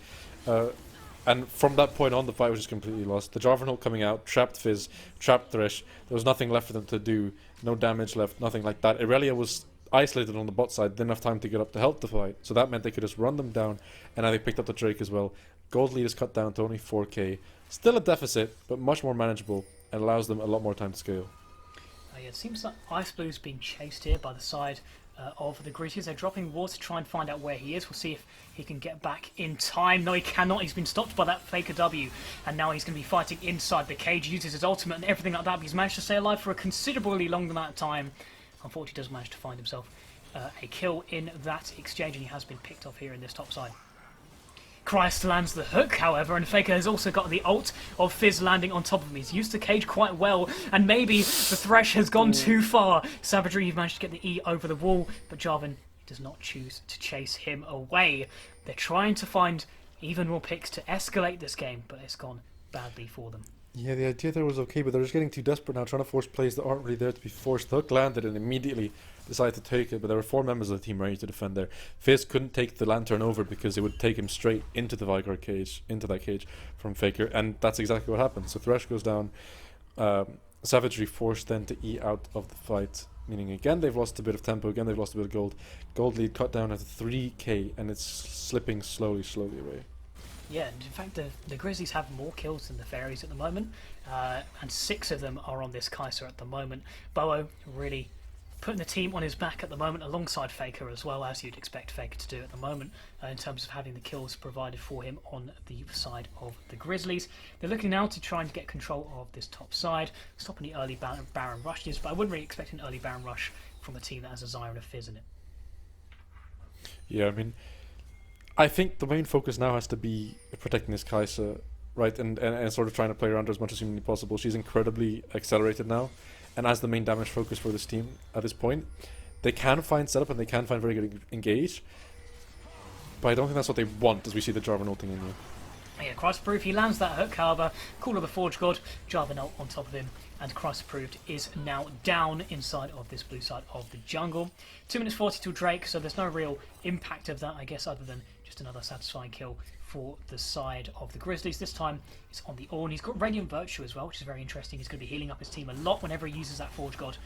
and from that point on the fight was just completely lost. The Jarvan ult coming out, trapped Fizz, trapped Thresh, there was nothing left for them to do, no damage left, nothing like that. Aurelia was isolated on the bot side, didn't have time to get up to help the fight, so that meant they could just run them down, and now they picked up the Drake as well. Gold lead is cut down to only 4k. Still a deficit, but much more manageable, and allows them a lot more time to scale. Yeah, it seems like Ice Blue's being chased here by the side of the Grizzlies. They're dropping wards to try and find out where he is. We'll see if he can get back in time. No, he cannot. He's been stopped by that Faker W, and now he's going to be fighting inside the cage. He uses his ultimate and everything like that, but he's managed to stay alive for a considerably long amount of time. Unfortunately, he does manage to find himself a kill in that exchange, and he has been picked off here in this top side. Christ lands the hook, however, and Faker has also got the ult of Fizz landing on top of him. He's used the cage quite well, and maybe the Thresh has gone too far. Savagery, you've managed to get the E over the wall, but Jarvan does not choose to chase him away. They're trying to find even more picks to escalate this game, but it's gone badly for them. Yeah, the idea there was okay, but they're just getting too desperate now, trying to force plays that aren't really there to be forced. The hook landed and immediately decided to take it, but there were 4 members of the team ready to defend there. Fizz couldn't take the lantern over because it would take him straight into the Vigor cage, into that cage from Faker, and that's exactly what happened. So Thresh goes down. Savagery forced then to E out of the fight, meaning again they've lost a bit of tempo, again they've lost a bit of gold. Gold lead cut down at 3k, and it's slipping slowly away. Yeah, and in fact the Grizzlies have more kills than the Fairies at the moment, and 6 of them are on this Kai'Sa at the moment. Bowo really putting the team on his back at the moment, alongside Faker as well, as you'd expect Faker to do at the moment, in terms of having the kills provided for him on the side of the Grizzlies. They're looking now to try and get control of this top side, stop any early Baron rushes, but I wouldn't really expect an early Baron rush from a team that has a Zyra and a Fizz in it. Yeah, I mean, I think the main focus now has to be protecting this Kai'Sa, right, and sort of trying to play around her as much as humanly possible. She's incredibly accelerated now, and as the main damage focus for this team at this point, they can find setup and they can find very good engage, but I don't think that's what they want as we see the Jarvan ulting in here. Yeah, Christ Approved, he lands that hook, however, Call of the Forge God, Jarvan ult on top of him, and Christ Approved is now down inside of this blue side of the jungle. 2 minutes 40 till Drake, so there's no real impact of that, I guess, other than just another satisfying kill for the side of the Grizzlies. This time it's on the Ornn. He's got Radiant Virtue as well, which is very interesting. He's going to be healing up his team a lot whenever he uses that Forge God.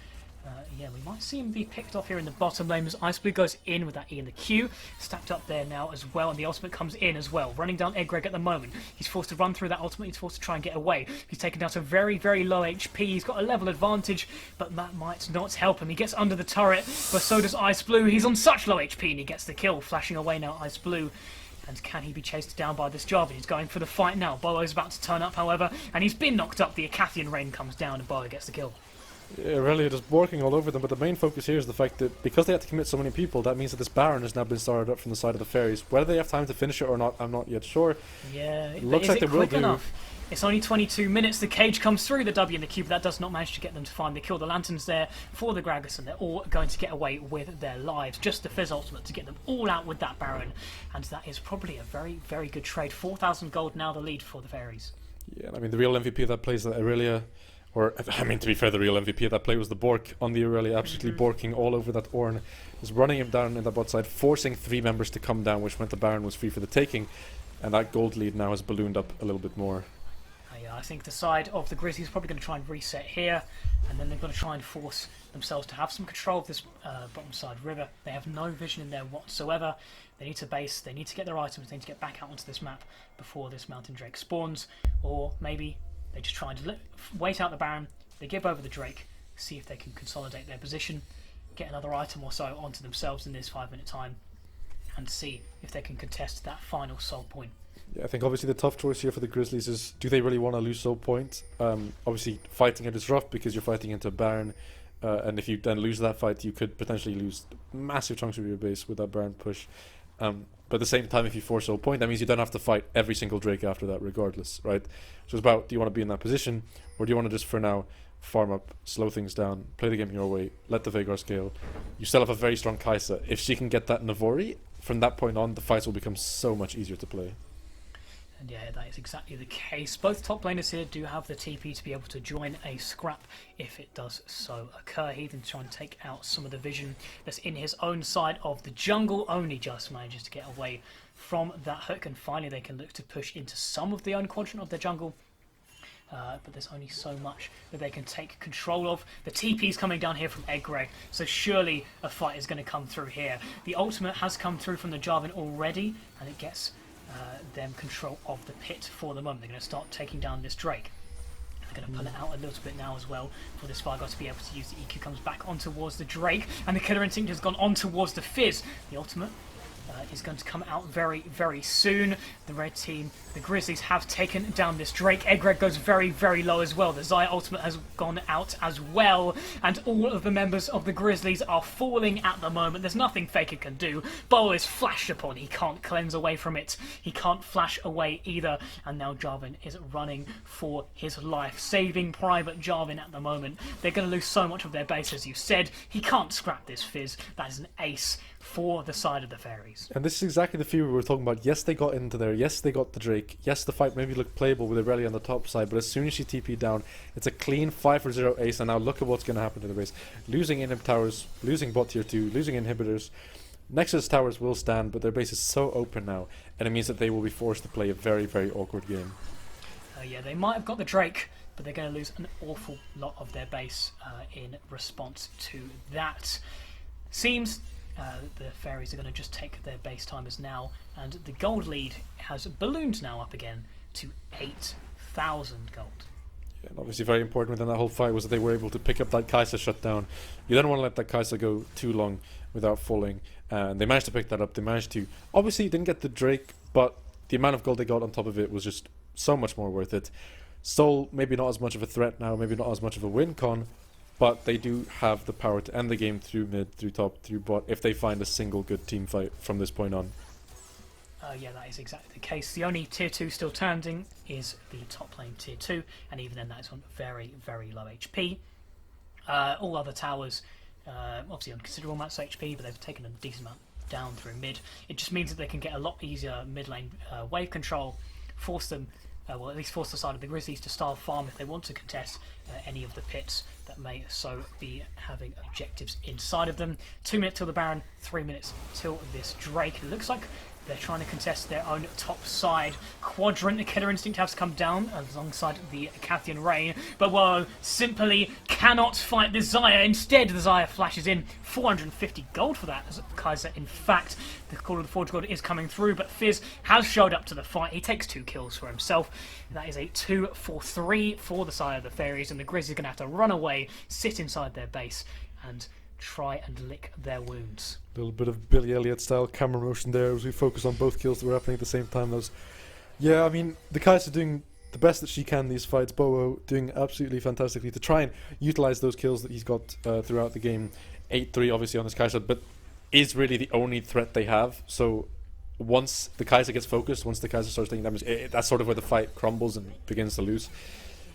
Yeah, we might see him be picked off here in the bottom lane as Ice Blue goes in with that E in the Q. Stacked up there now as well, and the ultimate comes in as well. Running down Eggreg at the moment. He's forced to run through that ultimate. He's forced to try and get away. He's taken down to very, very low HP. He's got a level advantage, but that might not help him. He gets under the turret, but so does Ice Blue. He's on such low HP, and he gets the kill. Flashing away now, Ice Blue. And can he be chased down by this Jarvan? He's going for the fight now. Bowo's about to turn up, however, and he's been knocked up. The Acathian Rain comes down, and Bowo gets the kill. Yeah, really, just working all over them, but the main focus here is the fact that because they had to commit so many people, that means that this Baron has now been started up from the side of the Fairies. Whether they have time to finish it or not, I'm not yet sure. Yeah, looks like they will do. Enough? It's only 22 minutes. The cage comes through the W and the Q, but that does not manage to get them to find the kill. The Lantern's there for the Gragas, and they're all going to get away with their lives. Just the Fizz ultimate to get them all out with that Baron, and that is probably a very, very good trade. 4,000 gold now the lead for the Fairies. Yeah, I mean, the real MVP of that play is that Aurelia, or, I mean, to be fair, the real MVP of that play was the Bork on the Aurelia, absolutely borking all over that Ornn. Is running him down in that bot side, forcing 3 members to come down, which meant the Baron was free for the taking, and that gold lead now has ballooned up a little bit more. Yeah, I think the side of the Grizzlies is probably going to try and reset here, and then they're going to try and force themselves to have some control of this bottom side river. They have no vision in there whatsoever. They need to base, they need to get their items, they need to get back out onto this map before this Mountain Drake spawns, or maybe they just try and wait out the Baron, they give over the Drake, see if they can consolidate their position, get another item or so onto themselves in this 5-minute time, and see if they can contest that final soul point. Yeah, I think obviously the tough choice here for the Grizzlies is, do they really want to lose soul point? Obviously fighting it is rough because you're fighting into a Baron, and if you then lose that fight, you could potentially lose massive chunks of your base with that Baron push. But at the same time, if you force soul point, that means you don't have to fight every single Drake after that regardless, right? So it's about, do you want to be in that position, or do you want to just for now farm up, slow things down, play the game your way, let the Veigar scale. You still have a very strong Kai'Sa. If she can get that Navori, from that point on, the fights will become so much easier to play. And yeah, that is exactly the case. Both top laners here do have the TP to be able to join a scrap if it does so occur. Heathen trying to take out some of the vision that's in his own side of the jungle. Only just manages to get away from that hook, and finally they can look to push into some of the own quadrant of their jungle. But there's only so much that they can take control of. The TP's coming down here from Eggreg, so surely a fight is going to come through here. The ultimate has come through from the Jarvan already, and it gets them control of the pit for the moment. They're going to start taking down this Drake. They're going to pull it out a little bit now as well for this Veigar to be able to use. The EQ comes back on towards the Drake, and the Killer Instinct has gone on towards the Fizz. The ultimate is going to come out very, very soon. The red team, the Grizzlies, have taken down this Drake. Eggreg goes very, very low as well. The Xayah ultimate has gone out as well, and all of the members of the Grizzlies are falling at the moment. There's nothing Faker can do. Bo is flashed upon. He can't cleanse away from it. He can't flash away either, and now Jarvan is running for his life, saving Private Jarvan at the moment. They're going to lose so much of their base, as you said. He can't scrap this Fizz. That is an ace for the side of the Fairies. And this is exactly the fear we were talking about. Yes, they got into there. Yes, they got the Drake. Yes, the fight maybe looked playable with Irelia on the top side, but as soon as she TP'd down, it's a clean 5-0 ace, and now look at what's going to happen to the base. Losing inhib towers, losing bot tier 2, losing inhibitors. Nexus towers will stand, but their base is so open now, and it means that they will be forced to play a very, very awkward game. Yeah, they might have got the Drake, but they're going to lose an awful lot of their base in response to that. Seems the Fairies are going to just take their base timers now, and the gold lead has ballooned now up again to 8,000 gold. Yeah, and obviously very important within that whole fight was that they were able to pick up that Kai'Sa shutdown. You don't want to let that Kai'Sa go too long without falling, and they managed to pick that up. They managed to, obviously didn't get the Drake, but the amount of gold they got on top of it was just so much more worth it. Sol, maybe not as much of a threat now, maybe not as much of a win con, but they do have the power to end the game through mid, through top, through bot, if they find a single good team fight from this point on. Yeah, that is exactly the case. The only tier 2 still standing is the top lane tier 2, and even then that is on very, very low HP. All other towers, obviously on considerable amounts of HP, but they've taken a decent amount down through mid. It just means that they can get a lot easier mid lane wave control, force them, well, at least force the side of the Grizzlies to style farm if they want to contest any of the pits that may so be having objectives inside of them. 2 minutes till the Baron, 3 minutes till this Drake. It looks like they're trying to contest their own top side quadrant. The Killer Instinct has come down alongside the Cathian Rain, but Woe simply cannot fight the Xayah. Instead, the Xayah flashes in 450 gold for that as Kai'Sa. In fact, the Call of the Forge God is coming through, but Fizz has showed up to the fight. He takes 2 kills for himself. That is a 2-4-3 for the side of the Fairies, and the Grizz is going to have to run away, sit inside their base, and try and lick their wounds. A little bit of Billy Elliot style camera motion there as we focus on both kills that were happening at the same time. Yeah, I mean, the Kai'Sa doing the best that she can in these fights. Bowo doing absolutely fantastically to try and utilize those kills that he's got throughout the game. 8-3 obviously on his Kai'Sa, but is really the only threat they have. So once the Kai'Sa gets focused, once the Kai'Sa starts taking damage, that's sort of where the fight crumbles and begins to lose.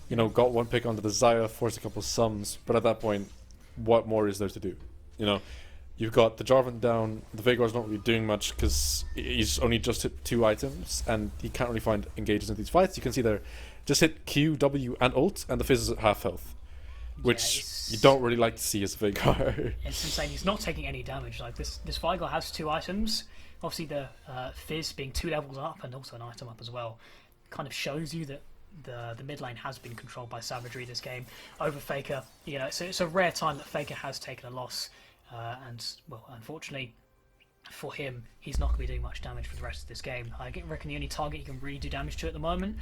You know, got one pick onto the Xayah, forced a couple sums, but at that point, what more is there to do? You know, you've got the Jarvan down, the Veigar's not really doing much because he's only just hit 2 items and he can't really find engages in these fights. You can see there, just hit Q, W and ult, and the Fizz is at half health, which you don't really like to see as a Veigar. It's insane. He's not taking any damage. Like this Veigar has 2 items. Obviously the Fizz being 2 levels up and also an item up as well kind of shows you that the mid lane has been controlled by Savagery this game over Faker. You know, it's a rare time that Faker has taken a loss, and well, unfortunately for him, he's not going to be doing much damage for the rest of this game. I reckon the only target he can really do damage to at the moment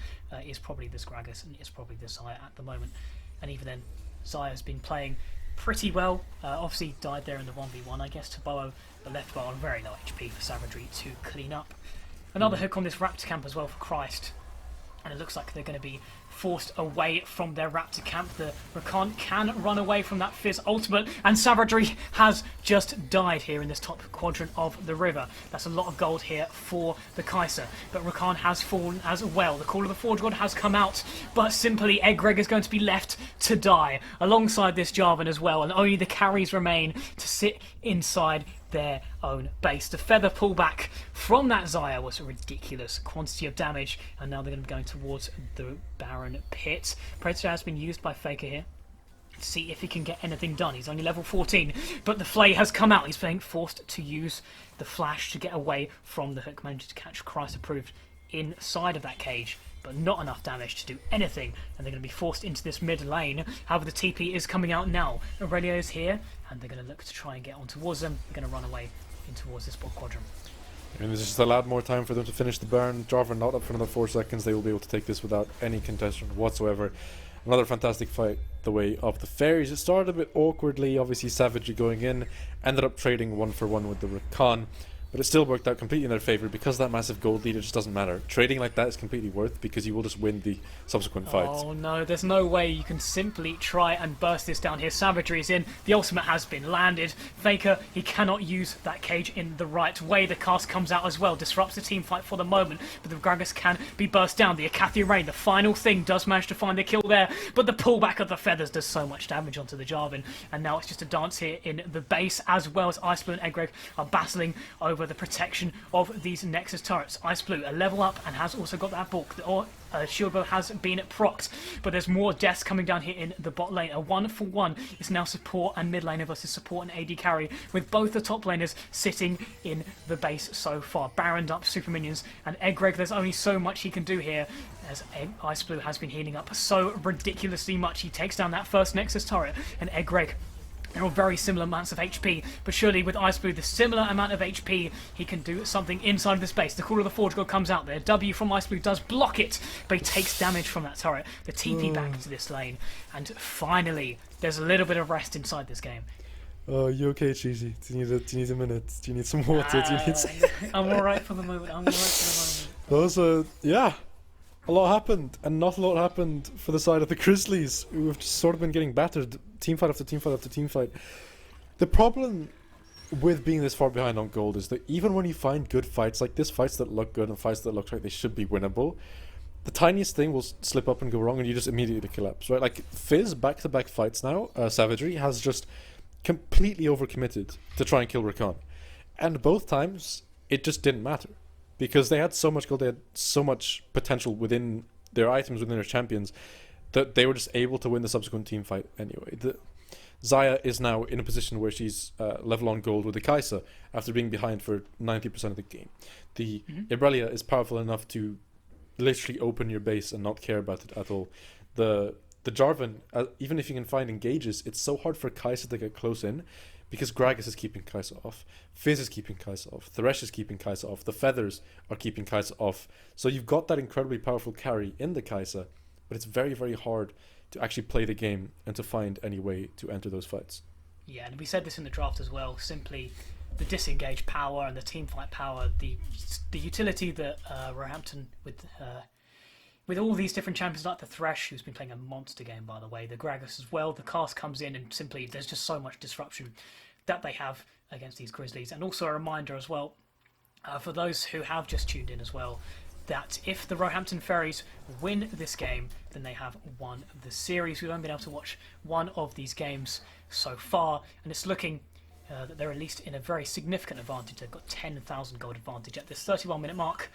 is probably this Gragas and is probably this Xayah at the moment. And even then, Xayah's been playing pretty well. Obviously died there in the 1v1, I guess, to Bowo, but left Bowo on very low HP for Savagery to clean up. Another hook on this Raptor camp as well for Christ. And it looks like they're going to be forced away from their Raptor camp. The Rakan can run away from that Fizz ultimate, and Savagery has just died here in this top quadrant of the river. That's a lot of gold here for the Kai'Sa, but Rakan has fallen as well. The Call of the Forge God has come out, but simply Eggreg is going to be left to die alongside this Jarvan as well, and only the carries remain to sit inside their own base. The feather pullback from that Xayah was a ridiculous quantity of damage, and now they're going to be going towards the Baron pit. Predator has been used by Faker here to see if he can get anything done. He's only level 14, but the Flay has come out. He's being forced to use the flash to get away from the hook. Manages to catch Christ approved inside of that cage, but not enough damage to do anything, and they're going to be forced into this mid lane. However, the TP is coming out now. Aurelio is here, and they're going to look to try and get on towards them. They're going to run away in towards this bot quadrant. I mean, this just allowed more time for them to finish the burn. Jarvan not up for another 4 seconds. They will be able to take this without any contestation whatsoever. Another fantastic fight the way of the Fairies. It started a bit awkwardly, obviously Savagery going in, ended up trading 1-for-1 with the Rakan. But it still worked out completely in their favor because that massive gold lead, it just doesn't matter. Trading like that is completely worth because you will just win the subsequent fights. Oh no, there's no way you can simply try and burst this down here. Savagery is in. The ultimate has been landed. Faker, he cannot use that cage in the right way. The cast comes out as well, disrupts the team fight for the moment, but the Gragas can be burst down. The Acathia Rain, the final thing, does manage to find the kill there, but the pullback of the feathers does so much damage onto the Jarvan, and now it's just a dance here in the base, as well as Ice Blue and Eggreg are battling over the protection of these Nexus turrets. Ice Blue a level up and has also got that bulk. Shield Bow has been procced, but there's more deaths coming down here in the bot lane. A 1-for-1 is now support and mid laner versus support and AD carry, with both the top laners sitting in the base so far. Baroned up super minions, and Eggreg, there's only so much he can do here, as Ice Blue has been healing up so ridiculously much. He takes down that first Nexus turret, and Eggreg, they're all very similar amounts of HP, but surely with Ice Blue, the similar amount of HP, he can do something inside of the space. The Call of the Forge God comes out there. W from Ice Blue does block it, but he takes damage from that turret. The TP back to this lane, and finally, there's a little bit of rest inside this game. Oh, you okay, Cheesy? Do you need a minute? Do you need some water? Do you need some... I'm alright for the moment. Those yeah. A lot happened, and not a lot happened for the side of the Grizzlies, who have just sort of been getting battered, team fight after team fight after team fight. The problem with being this far behind on gold is that even when you find good fights like this, fights that look good and fights that look like they should be winnable, the tiniest thing will slip up and go wrong, and you just immediately collapse, right? Like, Fizz back-to-back fights now, Savagery, has just completely overcommitted to try and kill Rakan. And both times, it just didn't matter. Because they had so much gold, they had so much potential within their items, within their champions, that they were just able to win the subsequent team fight anyway. Xayah is now in a position where she's level on gold with the Kai'Sa after being behind for 90% of the game. The Irelia is powerful enough to literally open your base and not care about it at all. The Jarvan, even if you can find engages, it's so hard for Kai'Sa to get close in, because Gragas is keeping Kai'Sa off, Fizz is keeping Kai'Sa off, Thresh is keeping Kai'Sa off, the Feathers are keeping Kai'Sa off. So you've got that incredibly powerful carry in the Kai'Sa, but it's very, very hard to actually play the game and to find any way to enter those fights. Yeah, and we said this in the draft as well, simply the disengage power and the team fight power, the utility that Roehampton, with all these different champions like the Thresh, who's been playing a monster game by the way, the Gragas as well, the cast comes in and simply there's just so much disruption that they have against these Grizzlies. And also a reminder as well, for those who have just tuned in as well, that if the Roehampton Fairies win this game, then they have won the series. We've only been able to watch one of these games so far, and it's looking that they're at least in a very significant advantage. They've got 10,000 gold advantage at this 31-minute mark,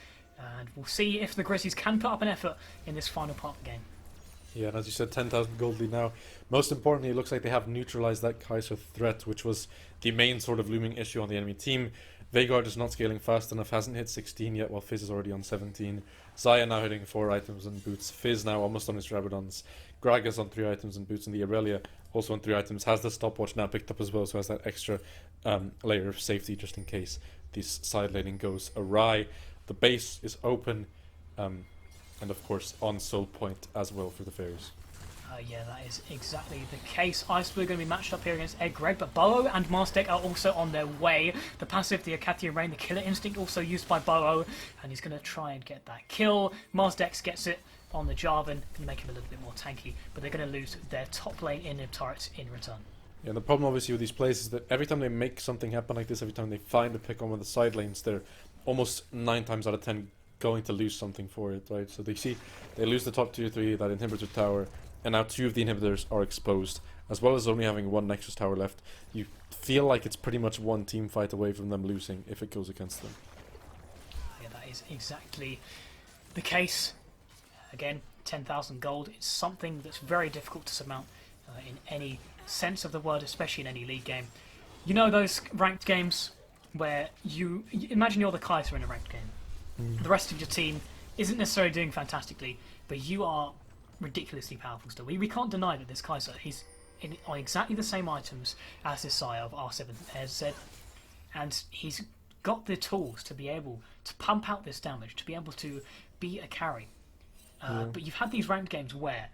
and we'll see if the Grizzlies can put up an effort in this final part of the game. Yeah, and as you said, 10,000 gold lead now. Most importantly, it looks like they have neutralized that Kai'Sa threat, which was the main sort of looming issue on the enemy team. Veigar is not scaling fast enough, hasn't hit 16 yet, while Fizz is already on 17. Xayah now hitting 4 items and boots. Fizz now almost on his Rabadons. Gragas on 3 items and boots, and the Irelia also on 3 items. Has the stopwatch now picked up as well, so has that extra layer of safety just in case this side laning goes awry. The base is open, and of course on soul point as well for the Fairies. Yeah, that is exactly the case. Ice Blue going to be matched up here against Eggreg, but Bo-O and Marstek are also on their way. The passive, the Acathia Rain, the Killer Instinct also used by Bo-O, and he's going to try and get that kill. Marstek gets it on the Jarvan, going to make him a little bit more tanky, but they're going to lose their top lane in the turrets in return. Yeah, the problem obviously with these plays is that every time they make something happen like this, every time they find a pick on one of the side lanes, they're almost 9 times out of 10 going to lose something for it, right? So they lose the top 2 or 3, that inhibitor tower, and now 2 of the inhibitors are exposed, as well as only having 1 Nexus tower left. You feel like it's pretty much one team fight away from them losing if it goes against them. Yeah, that is exactly the case. Again, 10,000 gold. It's something that's very difficult to surmount in any sense of the word, especially in any league game. You know those ranked games where you imagine you're the Kai'Sa in a ranked game. The rest of your team isn't necessarily doing fantastically, but you are ridiculously powerful still. We can't deny that this Kai'Sa, he's on exactly the same items as this Xayah of R7 has and he's got the tools to be able to pump out this damage, to be able to be a carry. But you've had these ranked games where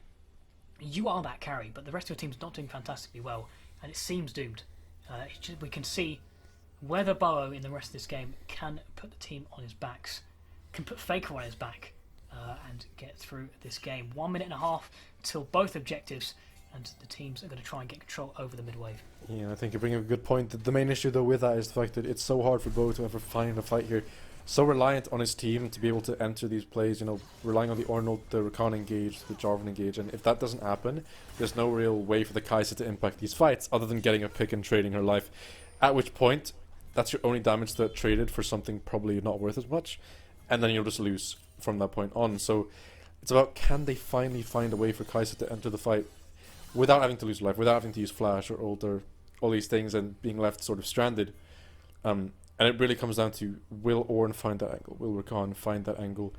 you are that carry, but the rest of your team's not doing fantastically well, and it seems doomed. We can see whether Bowo in the rest of this game can put the team on his backs, can put Faker on his back, and get through this game. 1 minute and a half till both objectives, and the teams are going to try and get control over the mid-wave. Yeah, I think you bring up a good point. The main issue though with that is the fact that it's so hard for Bo to ever find a fight here. So reliant on his team to be able to enter these plays, relying on the Arnold, the Rakan engage, the Jarvan engage, and if that doesn't happen, there's no real way for the Kai'Sa to impact these fights other than getting a pick and trading her life. At which point, that's your only damage that traded for something probably not worth as much, and then you'll just lose from that point on. So it's about, can they finally find a way for Kai'Sa to enter the fight without having to lose life, without having to use flash or ult or all these things and being left sort of stranded. And it really comes down to, will Ornn find that angle? Will Rakan find that angle?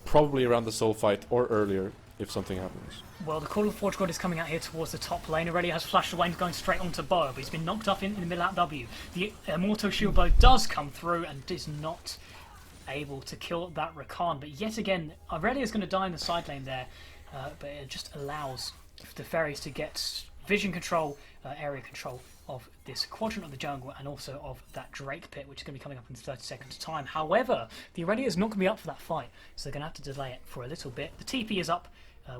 Probably around the soul fight or earlier if something happens. Well, the Call of Forge God is coming out here towards the top lane. Already has flashed away and going straight onto Bowo, but he's been knocked off in the middle out W. The Immortal Shield Bow does come through and is not able to kill that Rakan. But yet again, Aurelia is going to die in the side lane there, but it just allows the fairies to get vision control, area control of this quadrant of the jungle and also of that Drake pit, which is going to be coming up in 30 seconds time. However, the Aurelia is not going to be up for that fight, so they're going to have to delay it for a little bit. The TP is up,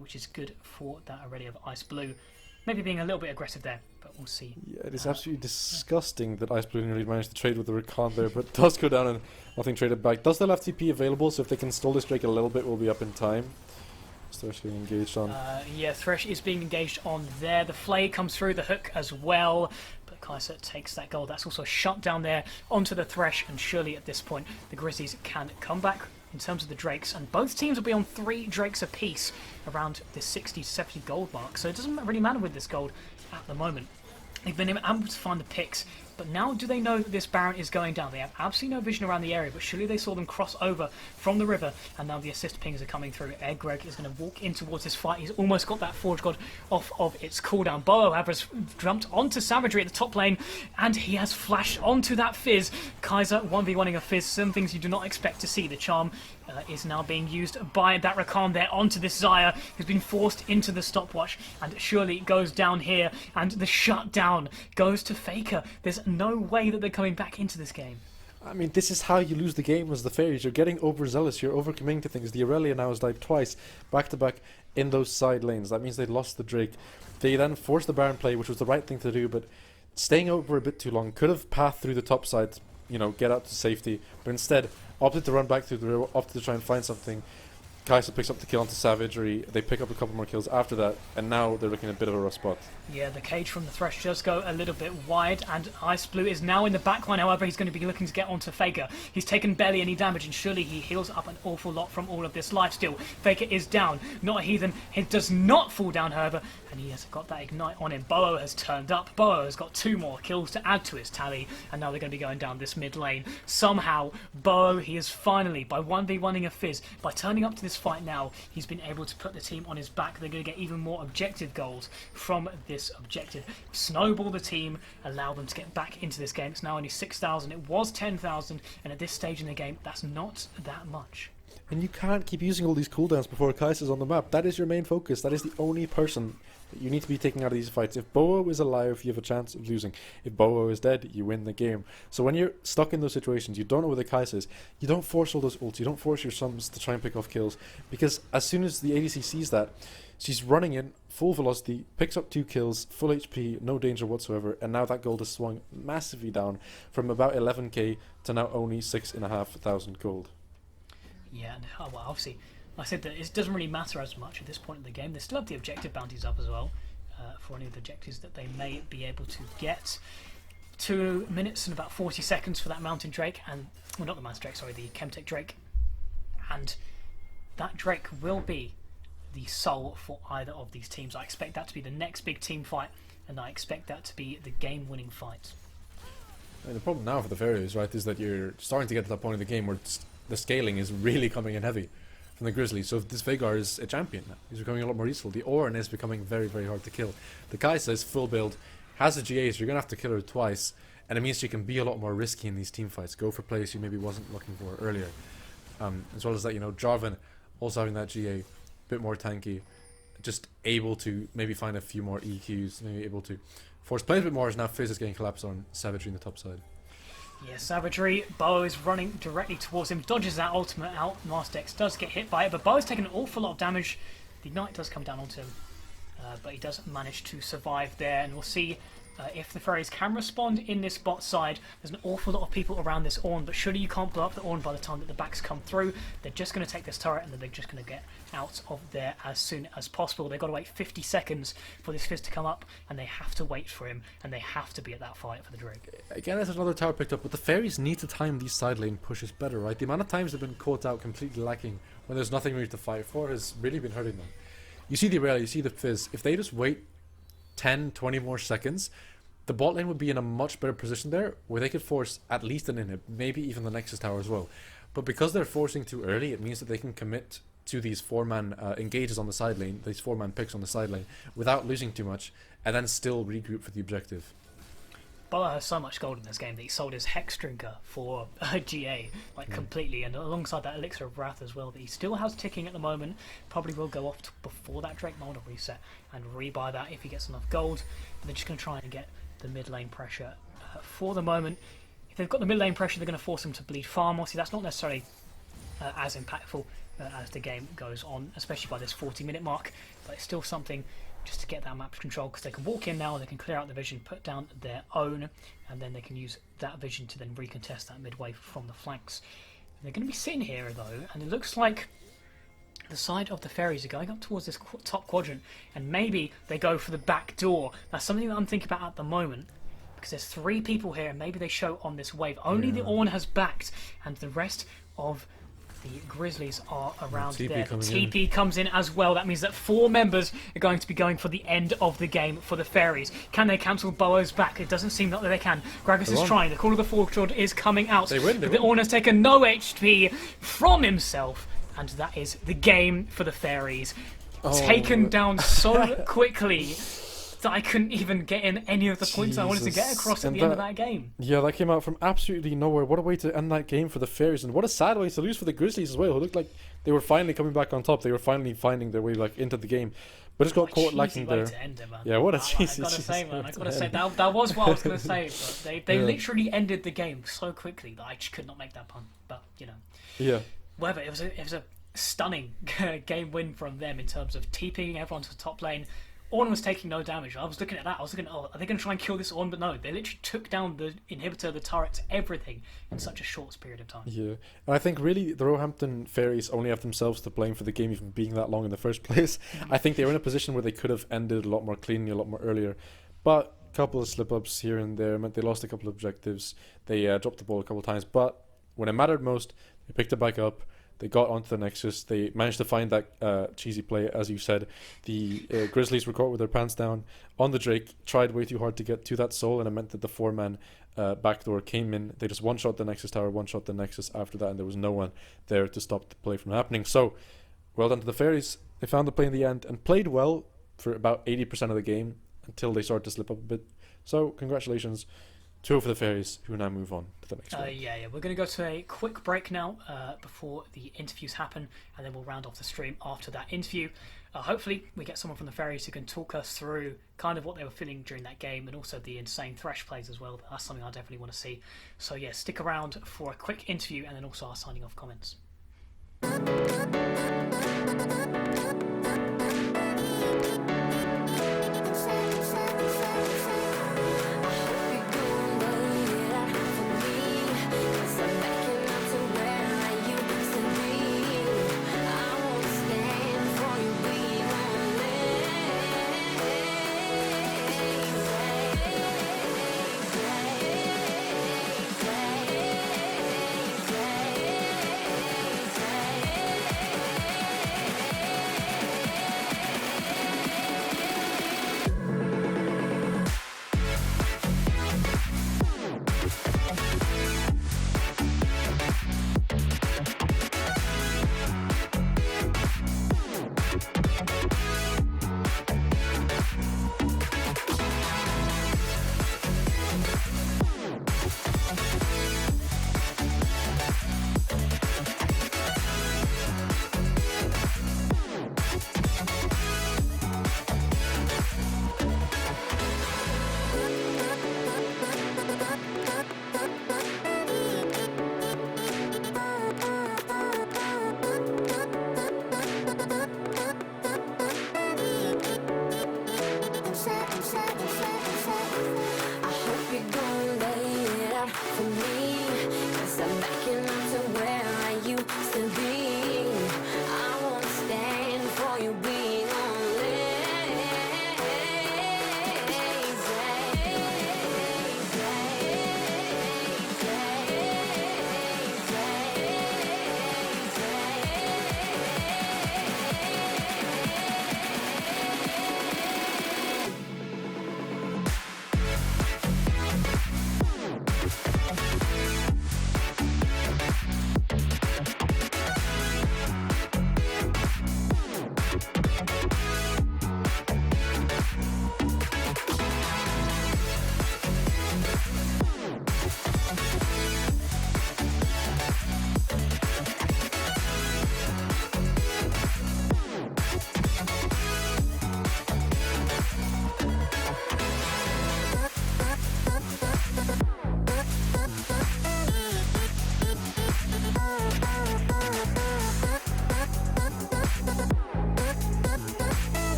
which is good for that Aurelia of Ice Blue. Maybe being a little bit aggressive there, but we'll see. Yeah, it is absolutely disgusting that Ice Blue nearly managed to trade with the Rakan there, but does go down and nothing traded back. Does still have TP available, so if they can stall this Drake a little bit, we'll be up in time. Thresh being engaged on. Yeah, Thresh is being engaged on there. The Flay comes through, the hook as well. But Kai'Sa takes that goal. That's also shut down there onto the Thresh. And surely at this point, the Grizzlies can come back in terms of the Drakes. And both teams will be on 3 Drakes apiece around the 60 to 70 gold mark. So it doesn't really matter with this gold at the moment. They've been able to find the picks. But now do they know that this Baron is going down? They have absolutely no vision around the area, but surely they saw them cross over from the river, and now the assist pings are coming through. Greg is going to walk in towards this fight. He's almost got that Forge God off of its cooldown. Bowo has jumped onto Savagery at the top lane, and he has flashed onto that Fizz. Kai'Sa 1v1ing a Fizz, some things you do not expect to see. The charm is now being used by that Rakan there onto this Xayah, who's been forced into the stopwatch, and surely goes down here, and the shutdown goes to Faker. There's no way that they're coming back into this game. I mean, this is how you lose the game as the Fairies. You're getting overzealous, you're overcommitting to things. The Aurelia now has died twice, back to back, in those side lanes. That means they lost the Drake. They then forced the Baron play, which was the right thing to do, but staying over a bit too long. Could have pathed through the top side, get out to safety, but instead opted to run back through the river, opted to try and find something. Kai'Sa picks up the kill onto Savagery. They pick up a couple more kills after that, and now they're looking at a bit of a rough spot. Yeah, the cage from the Thresh does go a little bit wide, and Ice Blue is now in the backline. However, he's going to be looking to get onto Faker. He's taken barely any damage, and surely he heals up an awful lot from all of this lifesteal. Faker is down, not a heathen. He does not fall down, however, and he has got that ignite on him. Bowo has turned up. Bowo has got 2 more kills to add to his tally, and now they're going to be going down this mid lane. Somehow, Bowo, he is finally, by 1v1ing a Fizz, by turning up to this fight now, he's been able to put the team on his back. They're going to get even more objective goals from this objective. Snowball the team, allow them to get back into this game. It's now only 6,000. It was 10,000, and at this stage in the game, that's not that much. And you can't keep using all these cooldowns before Kai'Sa's on the map. That is your main focus. That is the only person that you need to be taking out of these fights. If Bowo is alive, you have a chance of losing. If Bowo is dead, you win the game. So when you're stuck in those situations, you don't know where the Kai'Sa is, you don't force all those ults, you don't force your sums to try and pick off kills, because as soon as the ADC sees that, she's running in full velocity, picks up 2 kills, full HP, no danger whatsoever, and now that gold has swung massively down from about 11k to now only 6,500 gold. Yeah, and well, obviously, I said that it doesn't really matter as much at this point in the game. They still have the objective bounties up as well, for any of the objectives that they may be able to get. 2 minutes and about 40 seconds for that Mountain Drake, and well, not the Mountain Drake, sorry, the Chemtech Drake, and that Drake will be the soul for either of these teams. I expect that to be the next big team fight, and I expect that to be the game-winning fight. And the problem now for the Fairies, right, is that you're starting to get to that point in the game where the scaling is really coming in heavy from the Grizzlies. So if this Veigar is a champion now, he's becoming a lot more useful. The Ornn is becoming very, very hard to kill. The Kai'Sa is full build, has a GA, so you're going to have to kill her twice, and it means she can be a lot more risky in these team fights, go for plays she maybe wasn't looking for earlier. As well as that, Jarvan also having that GA, bit more tanky, just able to maybe find a few more EQs, maybe able to force plays a bit more, as now Fizz is getting collapsed on Savagery in the top side. Yeah, savagery. Bo is running directly towards him, dodges that ultimate out. Mastex does get hit by it, but Bo's taken an awful lot of damage. The Knight does come down onto him, but he does manage to survive there, and we'll see if the fairies can respond in this bot side. There's an awful lot of people around this Ornn, but surely you can't blow up the Ornn by the time that the backs come through. They're just going to take this turret, and then they're just going to get out of there as soon as possible. They've got to wait 50 seconds for this Fizz to come up, and they have to wait for him, and they have to be at that fight for the Drake. Again, there's another tower picked up, but the fairies need to time these side lane pushes better, right? The amount of times they've been caught out completely lacking when there's nothing really to fight for has really been hurting them. You see the Irelia, you see the Fizz. If they just wait 10, 20 more seconds, the bot lane would be in a much better position there, where they could force at least an inhib, maybe even the Nexus tower as well. But because they're forcing too early, it means that they can commit to these 4-man engages on the side lane, these 4-man picks on the side lane, without losing too much, and then still regroup for the objective. Boa has so much gold in this game that he sold his Hex Drinker for GA, completely, and alongside that Elixir of Wrath as well, that he still has ticking at the moment. Probably will go off before that Drake Mold reset and rebuy that if he gets enough gold. But they're just going to try and get the mid lane pressure for the moment. If they've got the mid lane pressure, they're going to force him to bleed far more. See, that's not necessarily as impactful as the game goes on, especially by this 40-minute mark, but it's still something just to get that map control, because they can walk in now, they can clear out the vision, put down their own, and then they can use that vision to then recontest that mid wave from the flanks. And they're going to be sitting here though, and it looks like the side of the fairies are going up towards this top quadrant, and maybe they go for the back door. That's something that I'm thinking about at the moment, because there's 3 people here, and maybe they show on this wave. Only the Ornn has backed, and the rest of the Grizzlies are around there. TP comes in as well. That means that 4 members are going to be going for the end of the game for the fairies. Can they cancel Boa's back? It doesn't seem that they can. Gragas is trying. The Call of the Forge is coming out. They win. The Ornn has taken no HP from himself, and that is the game for the fairies. Taken down so quickly that I couldn't even get in any of the points I wanted to get across at the end of that game. Yeah, that came out from absolutely nowhere. What a way to end that game for the fairies, and what a sad way to lose for the Grizzlies as well, who looked like they were finally coming back on top. They were finally finding their way into the game, but just got caught lacking there. Yeah, what a cheesy. I gotta say, that was what I was gonna say. But they literally ended the game so quickly that I just could not make that pun. But yeah. Whatever, it was a stunning game win from them in terms of TPing everyone to the top lane. Ornn was taking no damage. I was looking at that. I was looking, are they going to try and kill this Ornn? But no, they literally took down the inhibitor, the turrets, everything in such a short period of time. Yeah, and I think really the Roehampton Fairies only have themselves to blame for the game even being that long in the first place. I think they were in a position where they could have ended a lot more cleanly, a lot more earlier. But a couple of slip-ups here and there meant they lost a couple of objectives. They dropped the ball a couple of times. But when it mattered most, they picked it back up. They got onto the Nexus. They managed to find that cheesy play, as you said. The Grizzlies were caught with their pants down on the Drake, tried way too hard to get to that soul, and it meant that the 4-man backdoor came in. They just one-shot the Nexus tower, one-shot the Nexus after that, and there was no one there to stop the play from happening. So, well done to the Fairies. They found the play in the end and played well for about 80% of the game until they started to slip up a bit. So, congratulations. 2 for the Fairies, who now move on to the next one. Yeah. We're going to go to a quick break now before the interviews happen, and then we'll round off the stream after that interview. Hopefully, we get someone from the Fairies who can talk us through kind of what they were feeling during that game, and also the insane Thresh plays as well. That's something I definitely want to see. So yeah, stick around for a quick interview, and then also our signing off comments.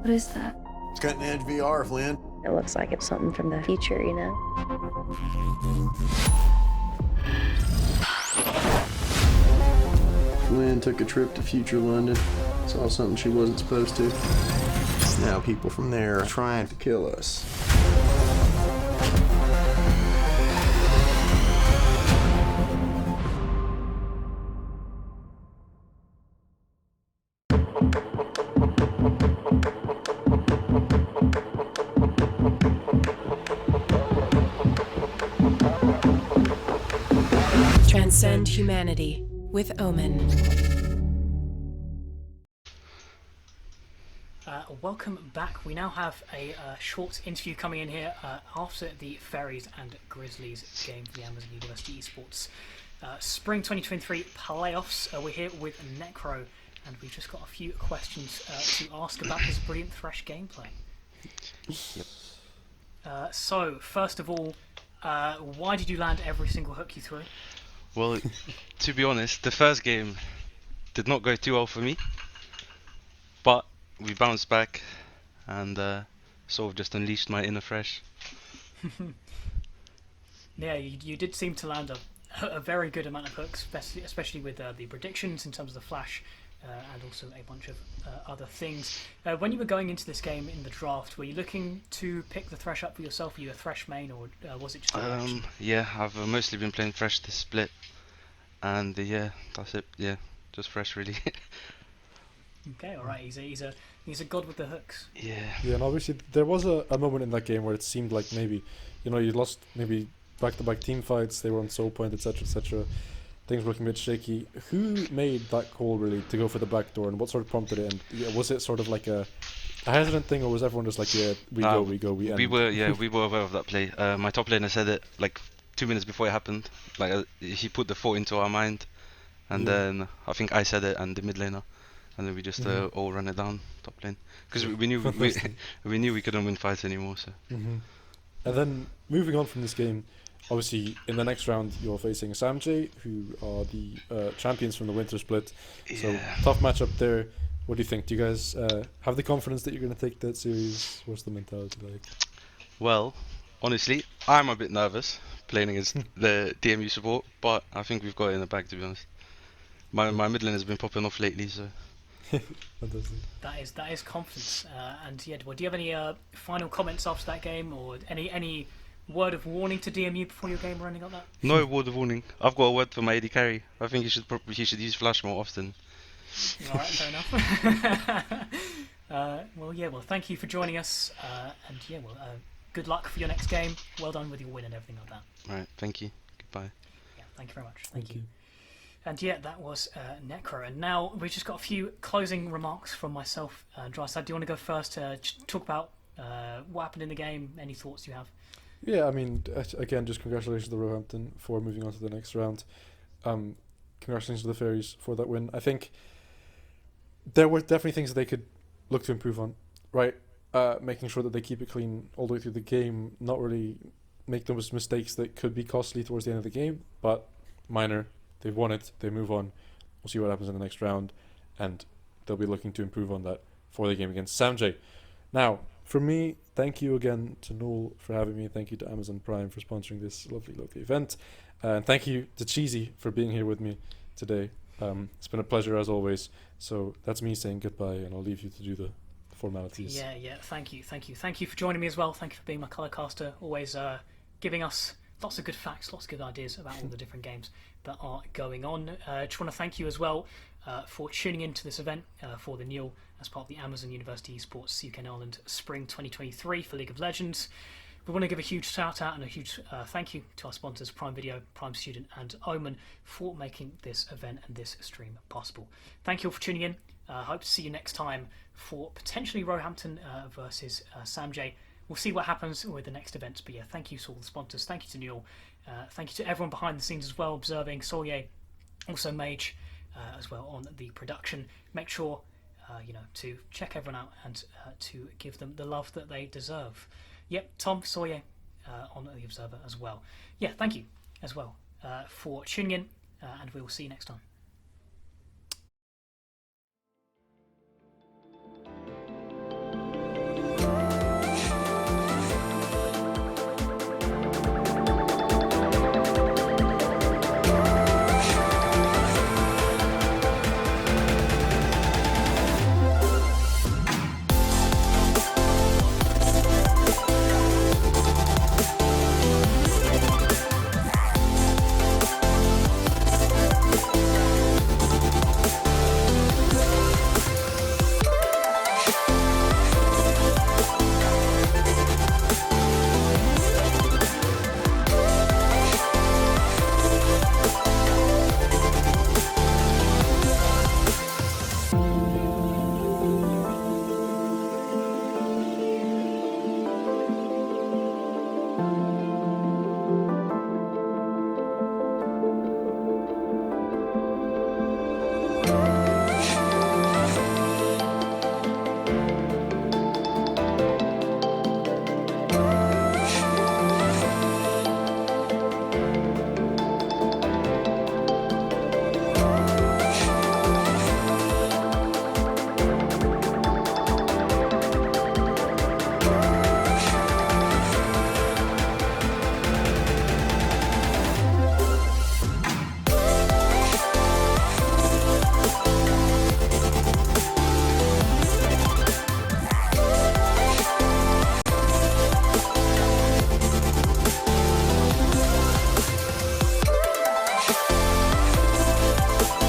What is that? It's cutting edge VR, Flynn. It looks like it's something from the future, you know? Flynn took a trip to future London. Saw something she wasn't supposed to. Now people from there are trying to kill us. Transcend humanity with Omen. Welcome back. We now have a short interview coming in here after the Fairies and Grizzlies game for the Amazon University Esports Spring 2023 playoffs. We're here with Necro, and we've just got a few questions to ask about his brilliant Thresh gameplay. Yep. So, first of all, why did you land every single hook you threw? Well, to be honest, the first game did not go too well for me, but we bounced back and sort of just unleashed my inner Thresh. Yeah, you did seem to land a very good amount of hooks, especially with the predictions in terms of the flash and also a bunch of other things. When you were going into this game in the draft, were you looking to pick the Thresh up for yourself? Were you a Thresh main, or was it just Yeah, I've mostly been playing Thresh this split, and yeah, that's it. Yeah, just Thresh really. Okay, all right. He's a god with the hooks. Yeah. Yeah, and obviously there was a moment in that game where it seemed like maybe, you lost maybe back-to-back team fights, they were on soul point, etc., etc. Things were looking a bit shaky. Who made that call really to go for the back door, and what sort of prompted it? And was it sort of like a hesitant thing, or was everyone just like, yeah, we end? We were aware of that play. My top laner said it like 2 minutes before it happened. Like he put the thought into our mind, and then I think I said it and the mid laner. And then we just all ran it down top lane because we knew we knew we couldn't win fights anymore. So. And then moving on from this game, obviously in the next round you're facing Samj, who are the champions from the winter split. Yeah. So tough matchup there. What do you think? Do you guys have the confidence that you're going to take that series? What's the mentality like? Well, honestly, I'm a bit nervous playing against the DMU support, but I think we've got it in the bag, to be honest. My mid lane has been popping off lately, so. That is confidence. And yeah, well, do you have any final comments after that game, or any word of warning to DMU before your game or anything like that? No word of warning. I've got a word for my AD carry. I think he should use flash more often. All right, fair enough. Well, thank you for joining us, and yeah, well, good luck for your next game. Well done with your win and everything like that. Right, thank you. Goodbye. Yeah, thank you very much. Thank you. And yeah, that was Necro. And now we've just got a few closing remarks from myself and Dryside. Do you want to go first to talk about what happened in the game? Any thoughts you have? Yeah, I mean, again, just congratulations to Roehampton for moving on to the next round. Congratulations to the Fairies for that win. I think there were definitely things that they could look to improve on, right? Making sure that they keep it clean all the way through the game, not really make those mistakes that could be costly towards the end of the game, but minor. They've won it, they move on. We'll see what happens in the next round, and they'll be looking to improve on that for the game against Samj. Now, for me, thank you again to Noel for having me. Thank you to Amazon Prime for sponsoring this lovely event. And thank you to Cheesy for being here with me today. It's been a pleasure as always. So that's me saying goodbye, and I'll leave you to do the formalities. Yeah. Thank you for joining me as well. Thank you for being my colour caster. Always giving us lots of good facts, lots of good ideas about all the different games that are going on. Just want to thank you as well for tuning into this event for the Neil as part of the Amazon University Esports UK and Ireland Spring 2023 for League of Legends. We want to give a huge shout out and a huge thank you to our sponsors Prime Video, Prime Student and Omen for making this event and this stream possible. Thank you all for tuning in. Hope to see you next time for potentially Roehampton versus Samj. We'll see what happens with the next events. But yeah, thank you to all the sponsors. Thank you to Neil. Thank you to everyone behind the scenes as well, observing. Solye, also Mage, as well on the production. Make sure, to check everyone out and to give them the love that they deserve. Yep, Tom, Solye, on the Observer as well. Yeah, thank you as well for tuning in, and we will see you next time.